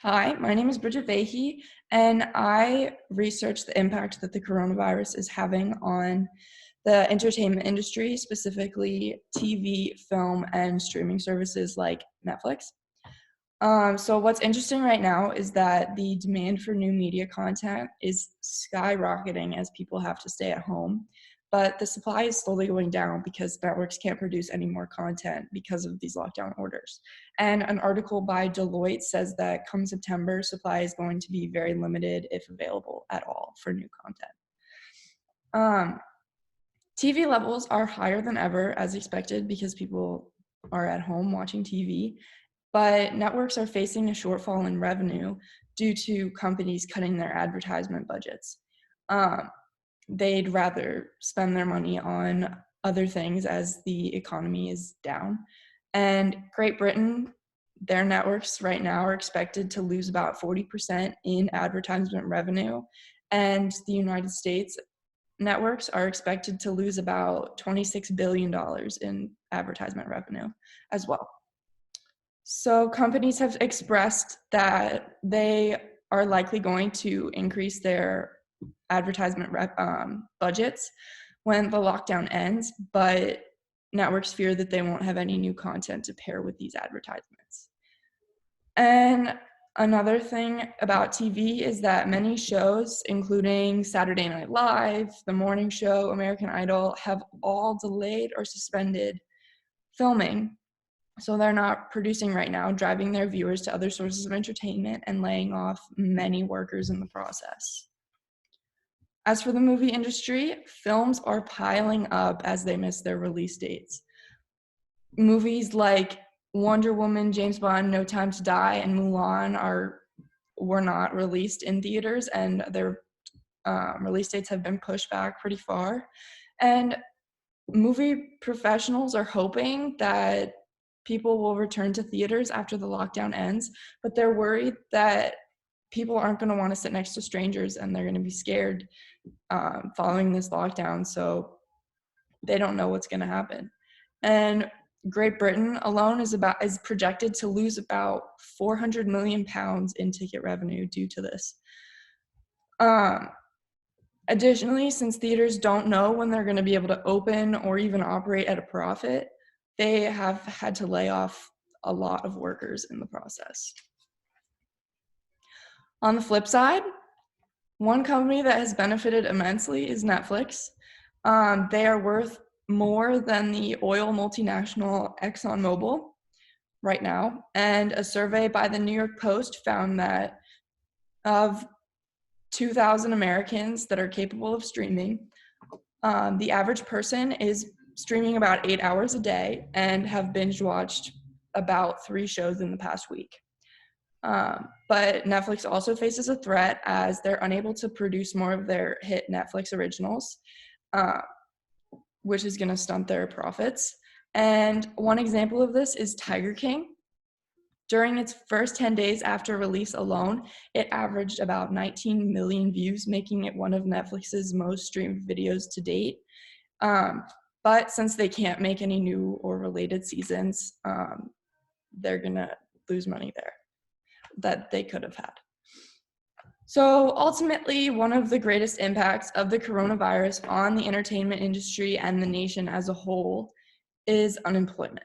Hi, my name is Bridget Vahey, and I research the impact that the coronavirus is having on the entertainment industry, specifically TV, film, and streaming services like Netflix. So what's interesting right now is that the demand for new media content is skyrocketing as people have to stay at home, but the supply is slowly going down because networks can't produce any more content because of these lockdown orders. And an article by Deloitte says that come September, supply is going to be very limited, if available at all, for new content. TV levels are higher than ever, as expected, because people are at home watching TV. But networks are facing a shortfall in revenue due to companies cutting their advertisement budgets. They'd rather spend their money on other things as the economy is down. And Great Britain, their networks right now are expected to lose about 40% in advertisement revenue. And the United States networks are expected to lose about $26 billion in advertisement revenue as well. So companies have expressed that they are likely going to increase their advertisement budgets when the lockdown ends, but networks fear that they won't have any new content to pair with these advertisements. And another thing about TV is that many shows, including Saturday Night Live, The Morning Show, American Idol, have all delayed or suspended filming. So they're not producing right now, driving their viewers to other sources of entertainment and laying off many workers in the process. As for the movie industry, films are piling up as they miss their release dates. Movies like Wonder Woman, James Bond, No Time to Die, and Mulan were not released in theaters, and their release dates have been pushed back pretty far. And movie professionals are hoping that people will return to theaters after the lockdown ends, but they're worried that people aren't going to want to sit next to strangers and they're going to be scared following this lockdown, so they don't know what's going to happen. And Great Britain alone is projected to lose about 400 million pounds in ticket revenue due to this. Additionally, since theaters don't know when they're going to be able to open or even operate at a profit, they have had to lay off a lot of workers in the process. On the flip side, one company that has benefited immensely is Netflix. They are worth more than the oil multinational ExxonMobil right now. And a survey by the New York Post found that of 2,000 Americans that are capable of streaming, the average person is streaming about 8 hours a day and have binge watched about 3 shows in the past week. But Netflix also faces a threat as they're unable to produce more of their hit Netflix originals, which is going to stunt their profits. And one example of this is Tiger King. During its first 10 days after release alone, it averaged about 19 million views, making it one of Netflix's most streamed videos to date. But since they can't make any new or related seasons, they're going to lose money there that they could have had. So ultimately, one of the greatest impacts of the coronavirus on the entertainment industry and the nation as a whole is unemployment.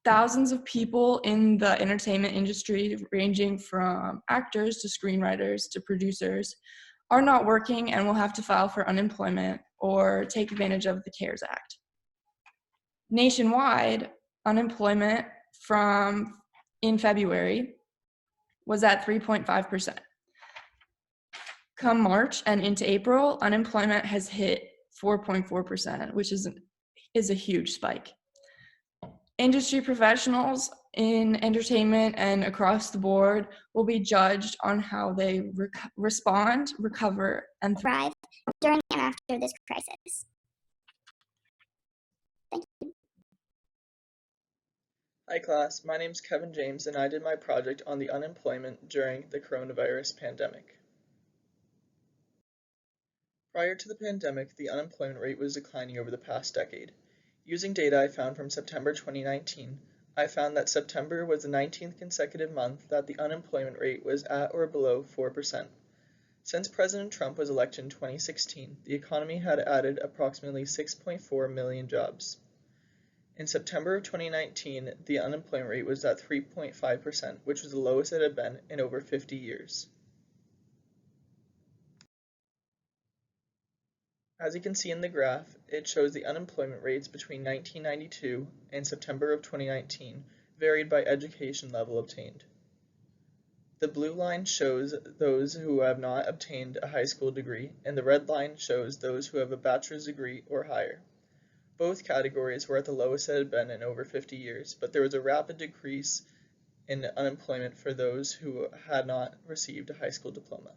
Thousands of people in the entertainment industry, ranging from actors to screenwriters to producers, are not working and will have to file for unemployment or take advantage of the CARES Act. Nationwide, unemployment in February was at 3.5%. Come March and into April, unemployment has hit 4.4%, which is a huge spike. Industry professionals in entertainment and across the board will be judged on how they respond, recover, and thrive during and after this crisis. Thank you. Hi class, my name is Kevin James and I did my project on the unemployment during the coronavirus pandemic. Prior to the pandemic, the unemployment rate was declining over the past decade. Using data I found from September 2019, I found that September was the 19th consecutive month that the unemployment rate was at or below 4%. Since President Trump was elected in 2016, the economy had added approximately 6.4 million jobs. In September of 2019, the unemployment rate was at 3.5%, which was the lowest it had been in over 50 years. As you can see in the graph, it shows the unemployment rates between 1992 and September of 2019 varied by education level obtained. The blue line shows those who have not obtained a high school degree, and the red line shows those who have a bachelor's degree or higher. Both categories were at the lowest it had been in over 50 years, but there was a rapid decrease in unemployment for those who had not received a high school diploma.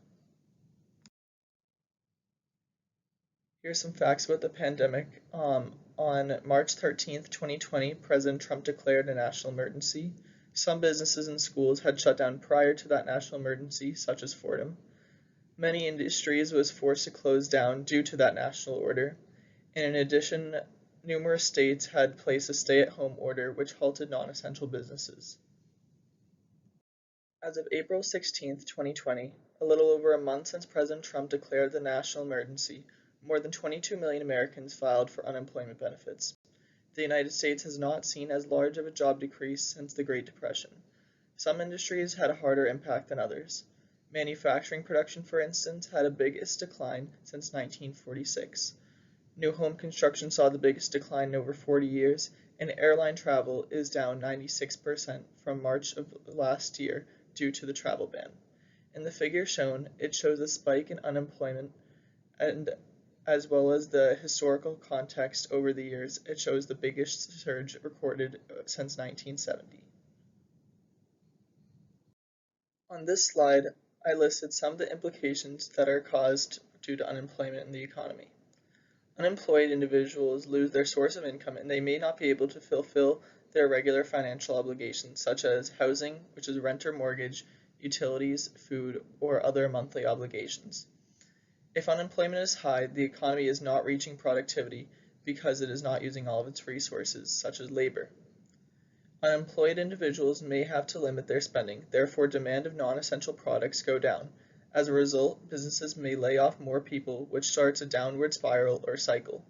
Here's some facts about the pandemic. On March 13th, 2020, President Trump declared a national emergency. Some businesses and schools had shut down prior to that national emergency, such as Fordham. Many industries was forced to close down due to that national order. And in addition, numerous states had placed a stay-at-home order which halted non-essential businesses. As of April 16, 2020, a little over a month since President Trump declared the national emergency, more than 22 million Americans filed for unemployment benefits. The United States has not seen as large of a job decrease since the Great Depression. Some industries had a harder impact than others. Manufacturing production, for instance, had a biggest decline since 1946. New home construction saw the biggest decline in over 40 years, and airline travel is down 96% from March of last year due to the travel ban. In the figure shown, it shows a spike in unemployment, and as well as the historical context over the years, it shows the biggest surge recorded since 1970. On this slide, I listed some of the implications that are caused due to unemployment in the economy. Unemployed individuals lose their source of income and they may not be able to fulfill their regular financial obligations such as housing, which is rent or mortgage, utilities, food, or other monthly obligations. If unemployment is high, the economy is not reaching productivity because it is not using all of its resources, such as labor. Unemployed individuals may have to limit their spending, therefore demand of non-essential products go down. As a result, businesses may lay off more people, which starts a downward spiral or cycle.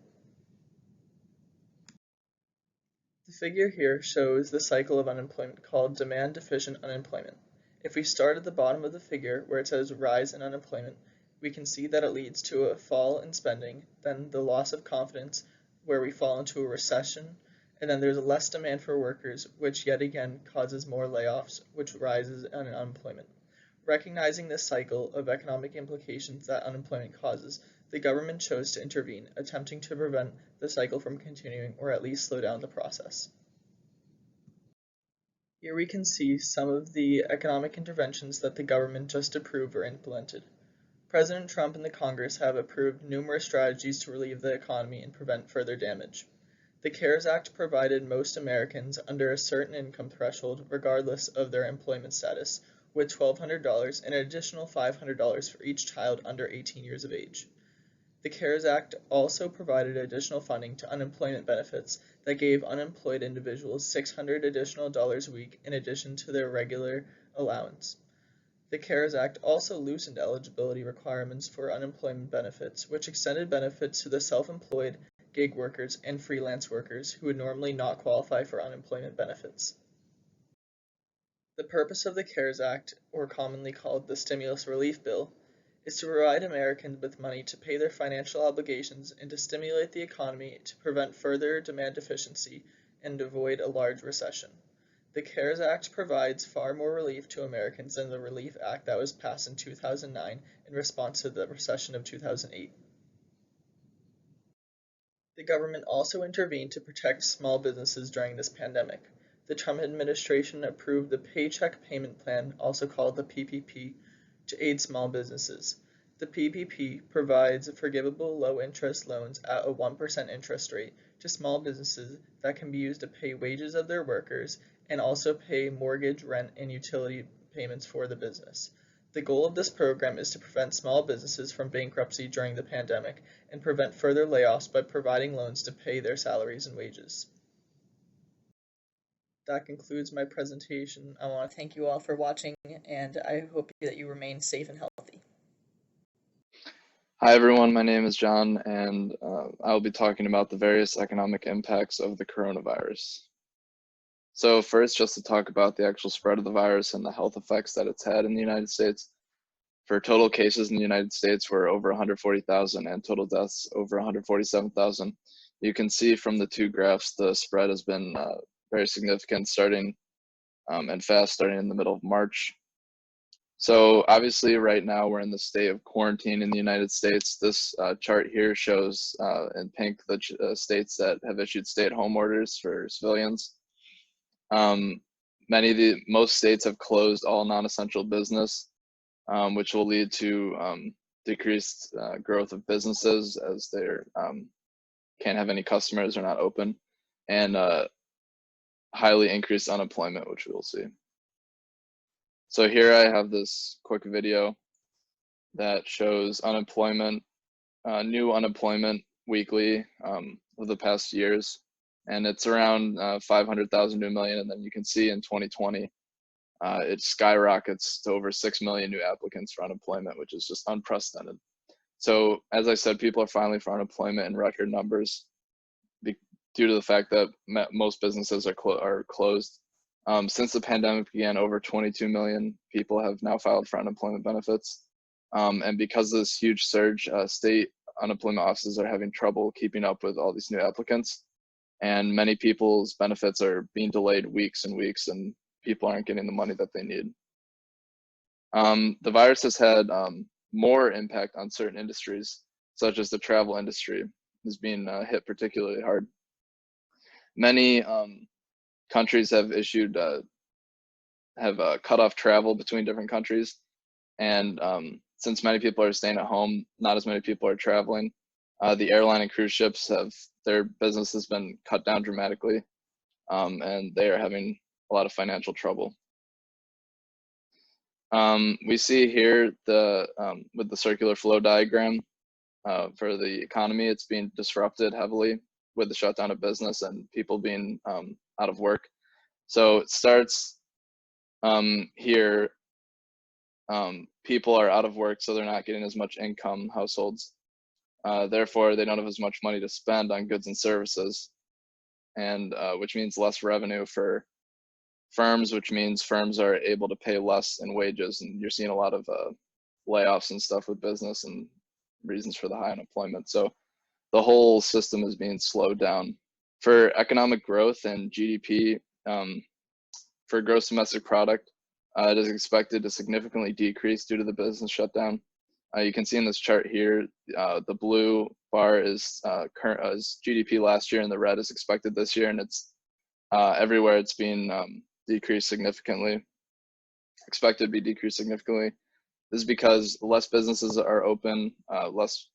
The figure here shows the cycle of unemployment called demand-deficient unemployment. If we start at the bottom of the figure where it says rise in unemployment, we can see that it leads to a fall in spending, then the loss of confidence where we fall into a recession, and then there's less demand for workers, which yet again causes more layoffs, which rises in unemployment. Recognizing this cycle of economic implications that unemployment causes, the government chose to intervene, attempting to prevent the cycle from continuing or at least slow down the process. Here we can see some of the economic interventions that the government just approved or implemented. President Trump and the Congress have approved numerous strategies to relieve the economy and prevent further damage. The CARES Act provided most Americans under a certain income threshold, regardless of their employment status, with $1,200 and an additional $500 for each child under 18 years of age. The CARES Act also provided additional funding to unemployment benefits that gave unemployed individuals $600 additional a week in addition to their regular allowance. The CARES Act also loosened eligibility requirements for unemployment benefits, which extended benefits to the self-employed, gig workers, and freelance workers who would normally not qualify for unemployment benefits. The purpose of the CARES Act, or commonly called the Stimulus Relief Bill, is to provide Americans with money to pay their financial obligations and to stimulate the economy to prevent further demand deficiency and avoid a large recession. The CARES Act provides far more relief to Americans than the Relief Act that was passed in 2009 in response to the recession of 2008. The government also intervened to protect small businesses during this pandemic. The Trump administration approved the Paycheck Payment Plan, also called the PPP, to aid small businesses. The PPP provides forgivable low-interest loans at a 1% interest rate to small businesses that can be used to pay wages of their workers and also pay mortgage, rent, and utility payments for the business. The goal of this program is to prevent small businesses from bankruptcy during the pandemic and prevent further layoffs by providing loans to pay their salaries and wages. That concludes my presentation. I want to thank you all for watching, and I hope that you remain safe and healthy. Hi everyone, my name is John, and I'll be talking about the various economic impacts of the coronavirus. So first, just to talk about the actual spread of the virus and the health effects that it's had in the United States. For total cases in the United States were over 140,000 and total deaths over 147,000. You can see from the two graphs the spread has been very significant starting and fast starting in the middle of March. So obviously right now we're in the state of quarantine in the United States. This chart here shows in pink the states that have issued stay-at-home orders for civilians. Most states have closed all non-essential business, which will lead to decreased growth of businesses as they can't have any customers or not open, and highly increased unemployment, which we will see. So here I have this quick video that shows unemployment, new unemployment weekly of the past years, and it's around 500,000 to a million. And then you can see in 2020, it skyrockets to over 6 million new applicants for unemployment, which is just unprecedented. So as I said, people are filing for unemployment in record numbers due to the fact that most businesses are closed. Since the pandemic began, over 22 million people have now filed for unemployment benefits. And because of this huge surge, state unemployment offices are having trouble keeping up with all these new applicants. And many people's benefits are being delayed weeks and weeks, and people aren't getting the money that they need. The virus has had more impact on certain industries, such as the travel industry is being hit particularly hard. Many countries have issued cut off travel between different countries, and since many people are staying at home, not as many people are traveling. The airline and cruise ships their business has been cut down dramatically, and they are having a lot of financial trouble. We see here with the circular flow diagram for the economy, it's being disrupted heavily with the shutdown of business and people being out of work. So it starts here. People are out of work, so they're not getting as much income, households. Therefore, they don't have as much money to spend on goods and services, and which means less revenue for firms, which means firms are able to pay less in wages. And you're seeing a lot of layoffs and stuff with business and reasons for the high unemployment. So the whole system is being slowed down. For economic growth and GDP, for gross domestic product, it is expected to significantly decrease due to the business shutdown. You can see in this chart here, the blue bar is GDP last year, and the red is expected this year, and it's everywhere it's being decreased significantly, expected to be decreased significantly. This is because less businesses are open,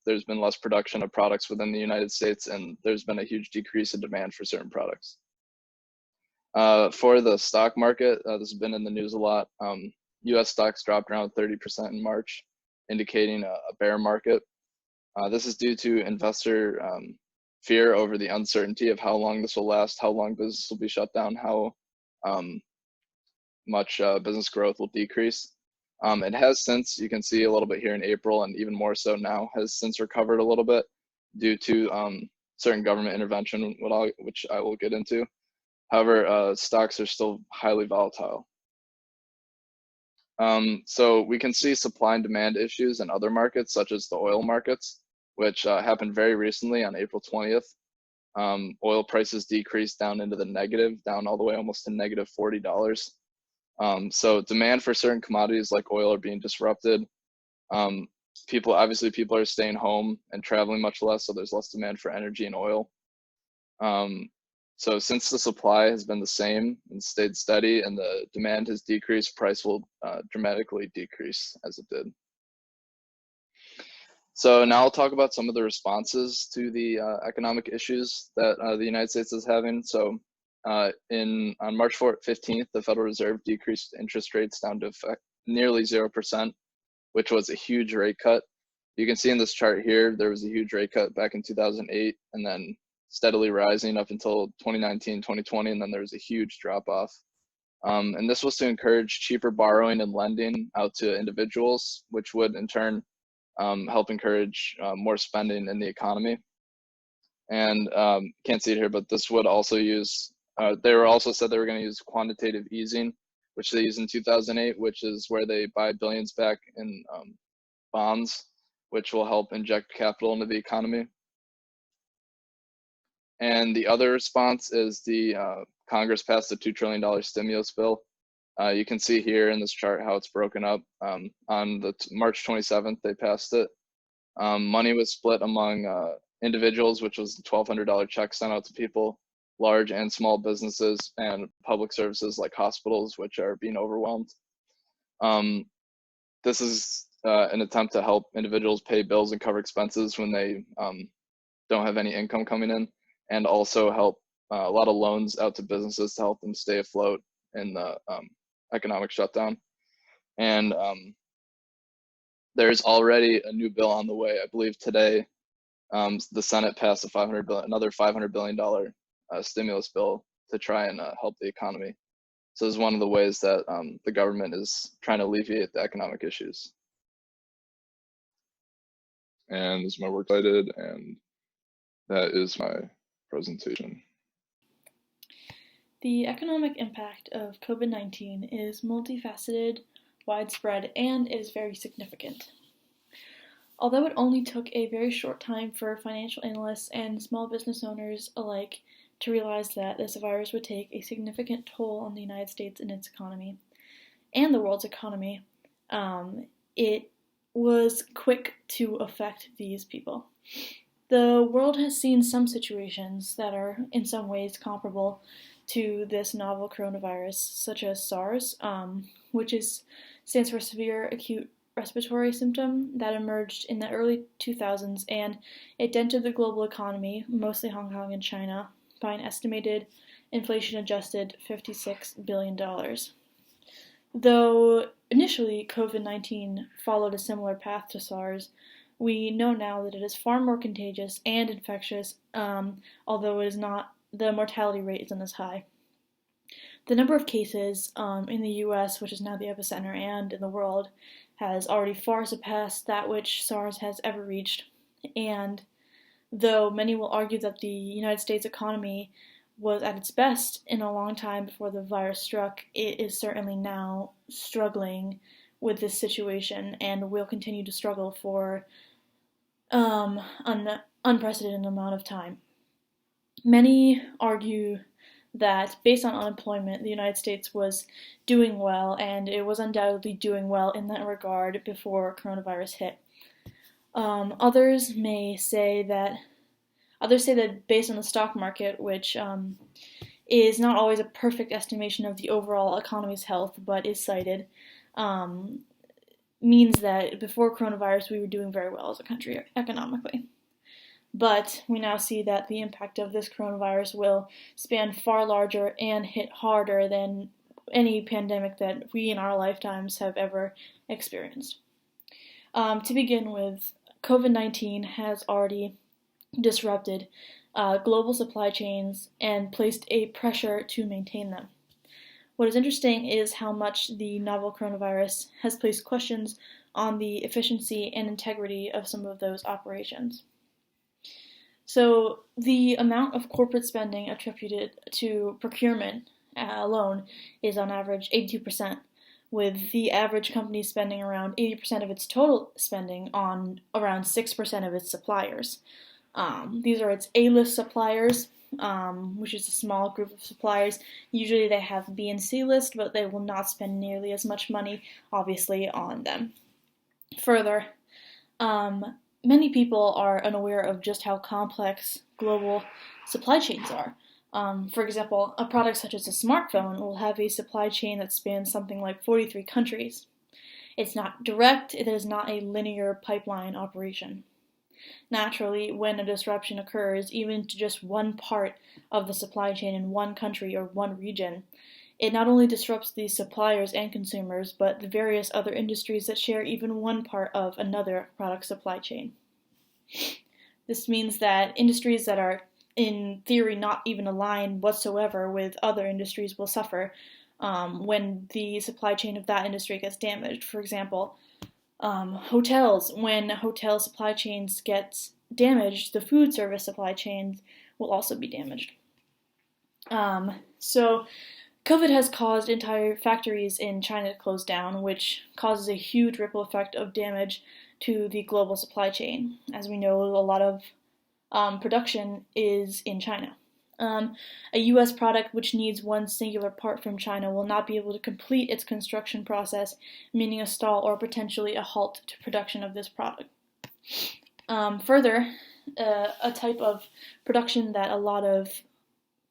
there's been less production of products within the United States, and there's been a huge decrease in demand for certain products. For the stock market, this has been in the news a lot. US stocks dropped around 30% in March, indicating a bear market. This is due to investor fear over the uncertainty of how long this will last, how long business will be shut down, how much business growth will decrease. It has since, you can see a little bit here in April, and even more so now, has since recovered a little bit due to certain government intervention, which I will get into. However, stocks are still highly volatile. So we can see supply and demand issues in other markets, such as the oil markets, which happened very recently on April 20th. Oil prices decreased down into the negative, down all the way almost to negative $40. So demand for certain commodities like oil are being disrupted. People are staying home and traveling much less, so there's less demand for energy and oil. So since the supply has been the same and stayed steady and the demand has decreased, price will dramatically decrease as it did. So now I'll talk about some of the responses to the economic issues that the United States is having. So on March 15th, the Federal Reserve decreased interest rates down to nearly 0%, which was a huge rate cut. You can see in this chart here, there was a huge rate cut back in 2008, and then steadily rising up until 2019, 2020, and then there was a huge drop off. And this was to encourage cheaper borrowing and lending out to individuals, which would in turn help encourage more spending in the economy. And can't see it here, but this would also use, they were also said they were going to use quantitative easing, which they used in 2008, which is where they buy billions back in bonds, which will help inject capital into the economy. And the other response is the Congress passed a $2 trillion stimulus bill. You can see here in this chart how it's broken up. On the March 27th, they passed it. Money was split among individuals, which was the $1,200 check sent out to people, large and small businesses, and public services like hospitals, which are being overwhelmed. This is an attempt to help individuals pay bills and cover expenses when they don't have any income coming in, and also help a lot of loans out to businesses to help them stay afloat in the economic shutdown. And there's already a new bill on the way. I believe today the Senate passed another $500 billion stimulus bill to try and help the economy. So it's one of the ways that the government is trying to alleviate the economic issues. And this is my work cited, and that is my presentation. The economic impact of COVID-19 is multifaceted, widespread, and it is very significant. Although it only took a very short time for financial analysts and small business owners alike to realize that this virus would take a significant toll on the United States and its economy, and the world's economy, it was quick to affect these people. The world has seen some situations that are in some ways comparable to this novel coronavirus, such as SARS, which stands for Severe Acute Respiratory Symptom, that emerged in the early 2000s, and it dented the global economy, mostly Hong Kong and China, by an estimated inflation-adjusted $56 billion. Though initially COVID-19 followed a similar path to SARS, we know now that it is far more contagious and infectious, although the mortality rate isn't as high. The number of cases in the US, which is now the epicenter, and in the world, has already far surpassed that which SARS has ever reached. And though many will argue that the United States economy was at its best in a long time before the virus struck, it is certainly now struggling with this situation and will continue to struggle for an unprecedented amount of time. Many argue that based on unemployment, the United States was doing well, and it was undoubtedly doing well in that regard before coronavirus hit. Others say that based on the stock market, which is not always a perfect estimation of the overall economy's health, but is cited, means that before coronavirus we were doing very well as a country economically. But we now see that the impact of this coronavirus will span far larger and hit harder than any pandemic that we in our lifetimes have ever experienced. To begin with, COVID-19 has already disrupted global supply chains and placed a pressure to maintain them. What is interesting is how much the novel coronavirus has placed questions on the efficiency and integrity of some of those operations. So the amount of corporate spending attributed to procurement alone is on average 82%, with the average company spending around 80% of its total spending on around 6% of its suppliers. These are its A-list suppliers, which is a small group of suppliers. Usually they have B and C list, but they will not spend nearly as much money, obviously, on them. Further, many people are unaware of just how complex global supply chains are. For example, a product such as a smartphone will have a supply chain that spans something like 43 countries. It's not direct, it is not a linear pipeline operation. Naturally, when a disruption occurs, even to just one part of the supply chain in one country or one region, it not only disrupts the suppliers and consumers, but the various other industries that share even one part of another product supply chain. This means that industries that are, in theory, not even aligned whatsoever with other industries will suffer when the supply chain of that industry gets damaged. For example, hotels, when hotel supply chains get damaged, the food service supply chains will also be damaged. So COVID has caused entire factories in China to close down, which causes a huge ripple effect of damage to the global supply chain. As we know, a lot of production is in China. A U.S. product which needs one singular part from China will not be able to complete its construction process, meaning a stall or potentially a halt to production of this product. Further, a type of production that a lot of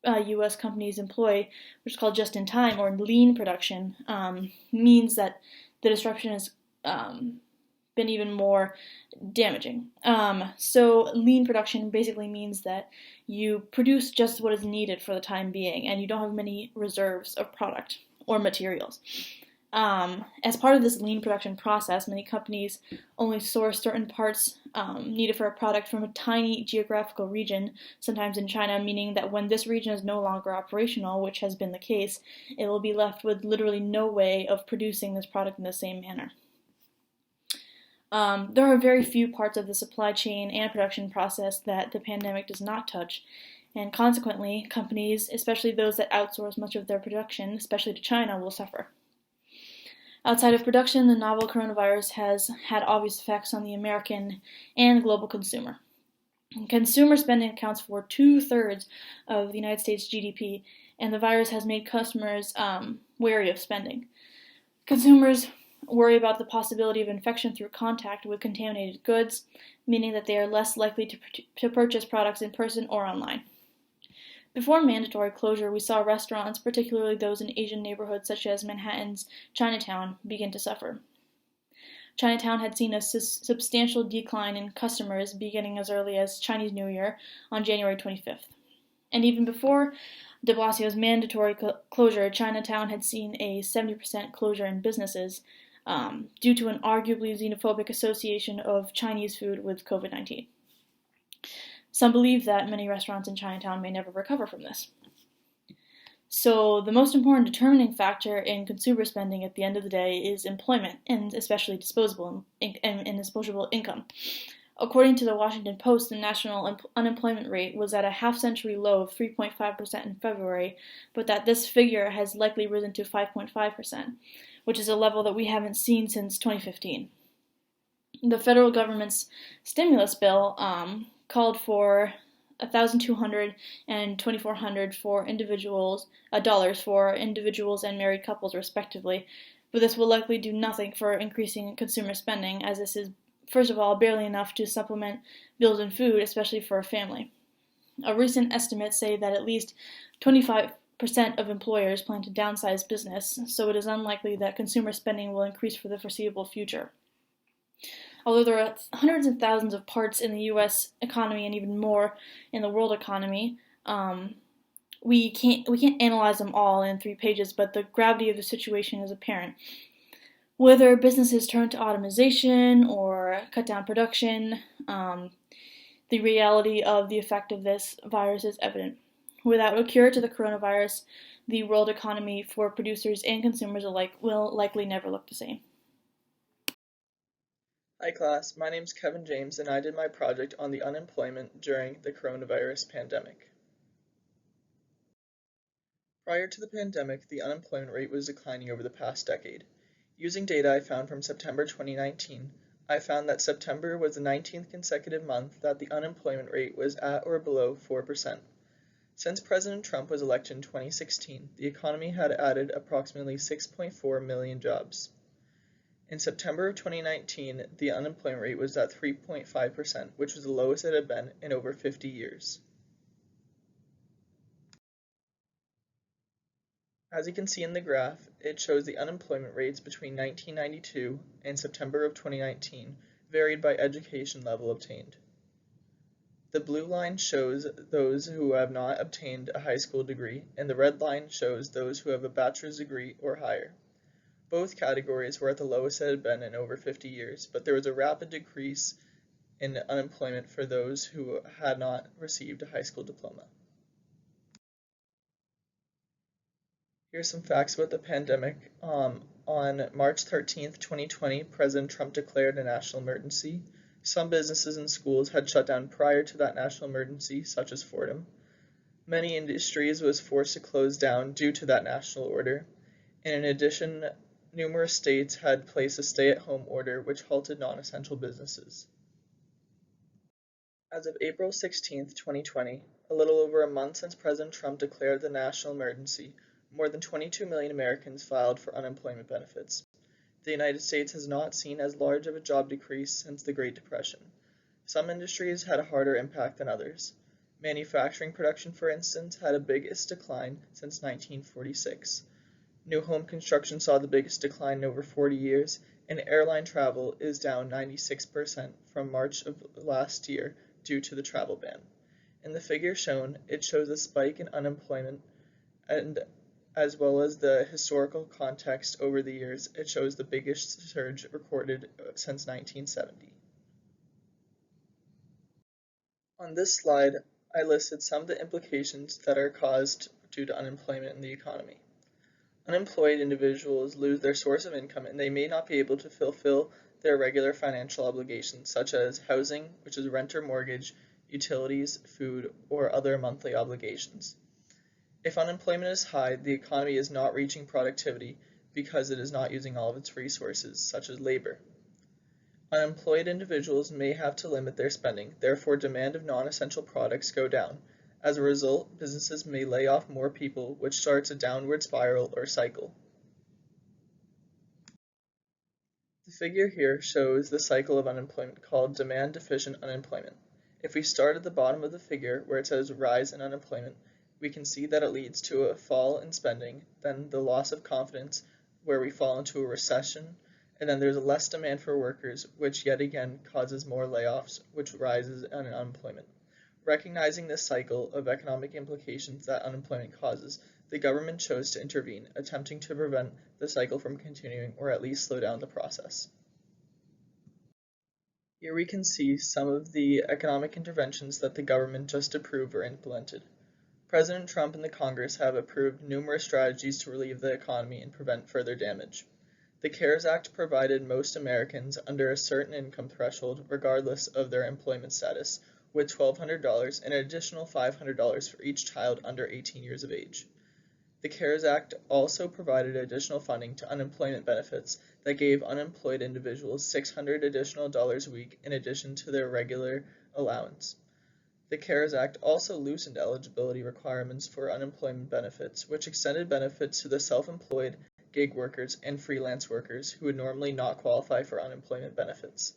U.S. companies employ, which is called just-in-time or lean production, means that the disruption has been even more damaging. So lean production basically means that you produce just what is needed for the time being, and you don't have many reserves of product or materials. As part of this lean production process, many companies only source certain parts needed for a product from a tiny geographical region, sometimes in China, meaning that when this region is no longer operational, which has been the case, it will be left with literally no way of producing this product in the same manner. There are very few parts of the supply chain and production process that the pandemic does not touch, and consequently, companies, especially those that outsource much of their production, especially to China, will suffer. Outside of production, the novel coronavirus has had obvious effects on the American and global consumer. Consumer spending accounts for 2/3 of the United States GDP, and the virus has made customers wary of spending. Consumers worry about the possibility of infection through contact with contaminated goods, meaning that they are less likely to purchase products in person or online. Before mandatory closure, we saw restaurants, particularly those in Asian neighborhoods such as Manhattan's Chinatown, begin to suffer. Chinatown had seen a substantial decline in customers beginning as early as Chinese New Year on January 25th. And even before de Blasio's mandatory closure, Chinatown had seen a 70% closure in businesses due to an arguably xenophobic association of Chinese food with COVID-19. Some believe that many restaurants in Chinatown may never recover from this. So the most important determining factor in consumer spending at the end of the day is employment, and especially disposable income. According to the Washington Post, the national unemployment rate was at a half-century low of 3.5% in February, but that this figure has likely risen to 5.5%, which is a level that we haven't seen since 2015. The federal government's stimulus bill called for $1,200 and $2,400 for individuals, dollars for individuals and married couples, respectively. But this will likely do nothing for increasing consumer spending, as this is, first of all, barely enough to supplement bills and food, especially for a family. A recent estimate say that at least 25% of employers plan to downsize business, so it is unlikely that consumer spending will increase for the foreseeable future. Although there are hundreds of thousands of parts in the U.S. economy and even more in the world economy, we can't analyze them all in 3 pages, but the gravity of the situation is apparent. Whether businesses turn to automation or cut down production, the reality of the effect of this virus is evident. Without a cure to the coronavirus, the world economy for producers and consumers alike will likely never look the same. Hi class, my name is Kevin James and I did my project on the unemployment during the coronavirus pandemic. Prior to the pandemic, the unemployment rate was declining over the past decade. Using data I found from September 2019, I found that September was the 19th consecutive month that the unemployment rate was at or below 4%. Since President Trump was elected in 2016, the economy had added approximately 6.4 million jobs. In September of 2019, the unemployment rate was at 3.5%, which was the lowest it had been in over 50 years. As you can see in the graph, it shows the unemployment rates between 1992 and September of 2019 varied by education level obtained. The blue line shows those who have not obtained a high school degree, and the red line shows those who have a bachelor's degree or higher. Both categories were at the lowest it had been in over 50 years, but there was a rapid decrease in unemployment for those who had not received a high school diploma. Here's some facts about the pandemic. On March 13th, 2020, President Trump declared a national emergency. Some businesses and schools had shut down prior to that national emergency, such as Fordham. Many industries was forced to close down due to that national order. And in addition, numerous states had placed a stay-at-home order which halted non-essential businesses. As of April 16, 2020, a little over a month since President Trump declared the national emergency, more than 22 million Americans filed for unemployment benefits. The United States has not seen as large of a job decrease since the Great Depression. Some industries had a harder impact than others. Manufacturing production, for instance, had a biggest decline since 1946. New home construction saw the biggest decline in over 40 years, and airline travel is down 96% from March of last year due to the travel ban. In the figure shown, it shows a spike in unemployment and as well as the historical context over the years, it shows the biggest surge recorded since 1970. On this slide, I listed some of the implications that are caused due to unemployment in the economy. Unemployed individuals lose their source of income and they may not be able to fulfill their regular financial obligations, such as housing, which is rent or mortgage, utilities, food, or other monthly obligations. If unemployment is high, the economy is not reaching productivity because it is not using all of its resources, such as labor. Unemployed individuals may have to limit their spending, therefore demand of non-essential products go down. As a result, businesses may lay off more people, which starts a downward spiral or cycle. The figure here shows the cycle of unemployment called demand-deficient unemployment. If we start at the bottom of the figure where it says rise in unemployment, we can see that it leads to a fall in spending, then the loss of confidence where we fall into a recession, and then there's less demand for workers, which yet again causes more layoffs, which rises in unemployment. Recognizing this cycle of economic implications that unemployment causes, the government chose to intervene, attempting to prevent the cycle from continuing or at least slow down the process. Here we can see some of the economic interventions that the government just approved or implemented. President Trump and the Congress have approved numerous strategies to relieve the economy and prevent further damage. The CARES Act provided most Americans under a certain income threshold, regardless of their employment status, with $1,200 and an additional $500 for each child under 18 years of age. The CARES Act also provided additional funding to unemployment benefits that gave unemployed individuals $600 additional a week in addition to their regular allowance. The CARES Act also loosened eligibility requirements for unemployment benefits, which extended benefits to the self-employed, gig workers, and freelance workers who would normally not qualify for unemployment benefits.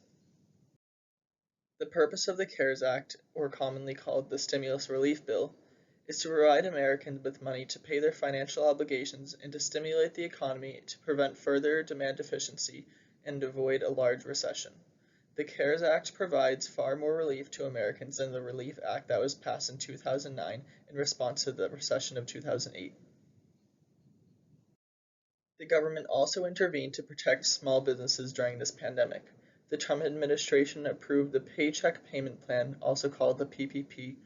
The purpose of the CARES Act, or commonly called the Stimulus Relief Bill, is to provide Americans with money to pay their financial obligations and to stimulate the economy to prevent further demand deficiency and avoid a large recession. The CARES Act provides far more relief to Americans than the Relief Act that was passed in 2009 in response to the recession of 2008. The government also intervened to protect small businesses during this pandemic. The Trump administration approved the Paycheck Payment Plan, also called the PPP,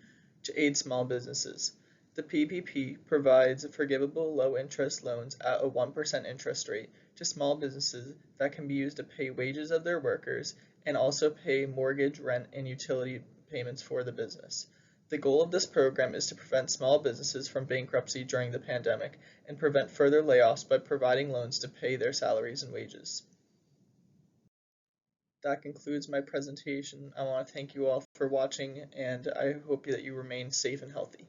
to aid small businesses. The PPP provides forgivable low-interest loans at a 1% interest rate to small businesses that can be used to pay wages of their workers and also pay mortgage, rent, and utility payments for the business. The goal of this program is to prevent small businesses from bankruptcy during the pandemic and prevent further layoffs by providing loans to pay their salaries and wages. That concludes my presentation. I want to thank you all for watching, and I hope that you remain safe and healthy.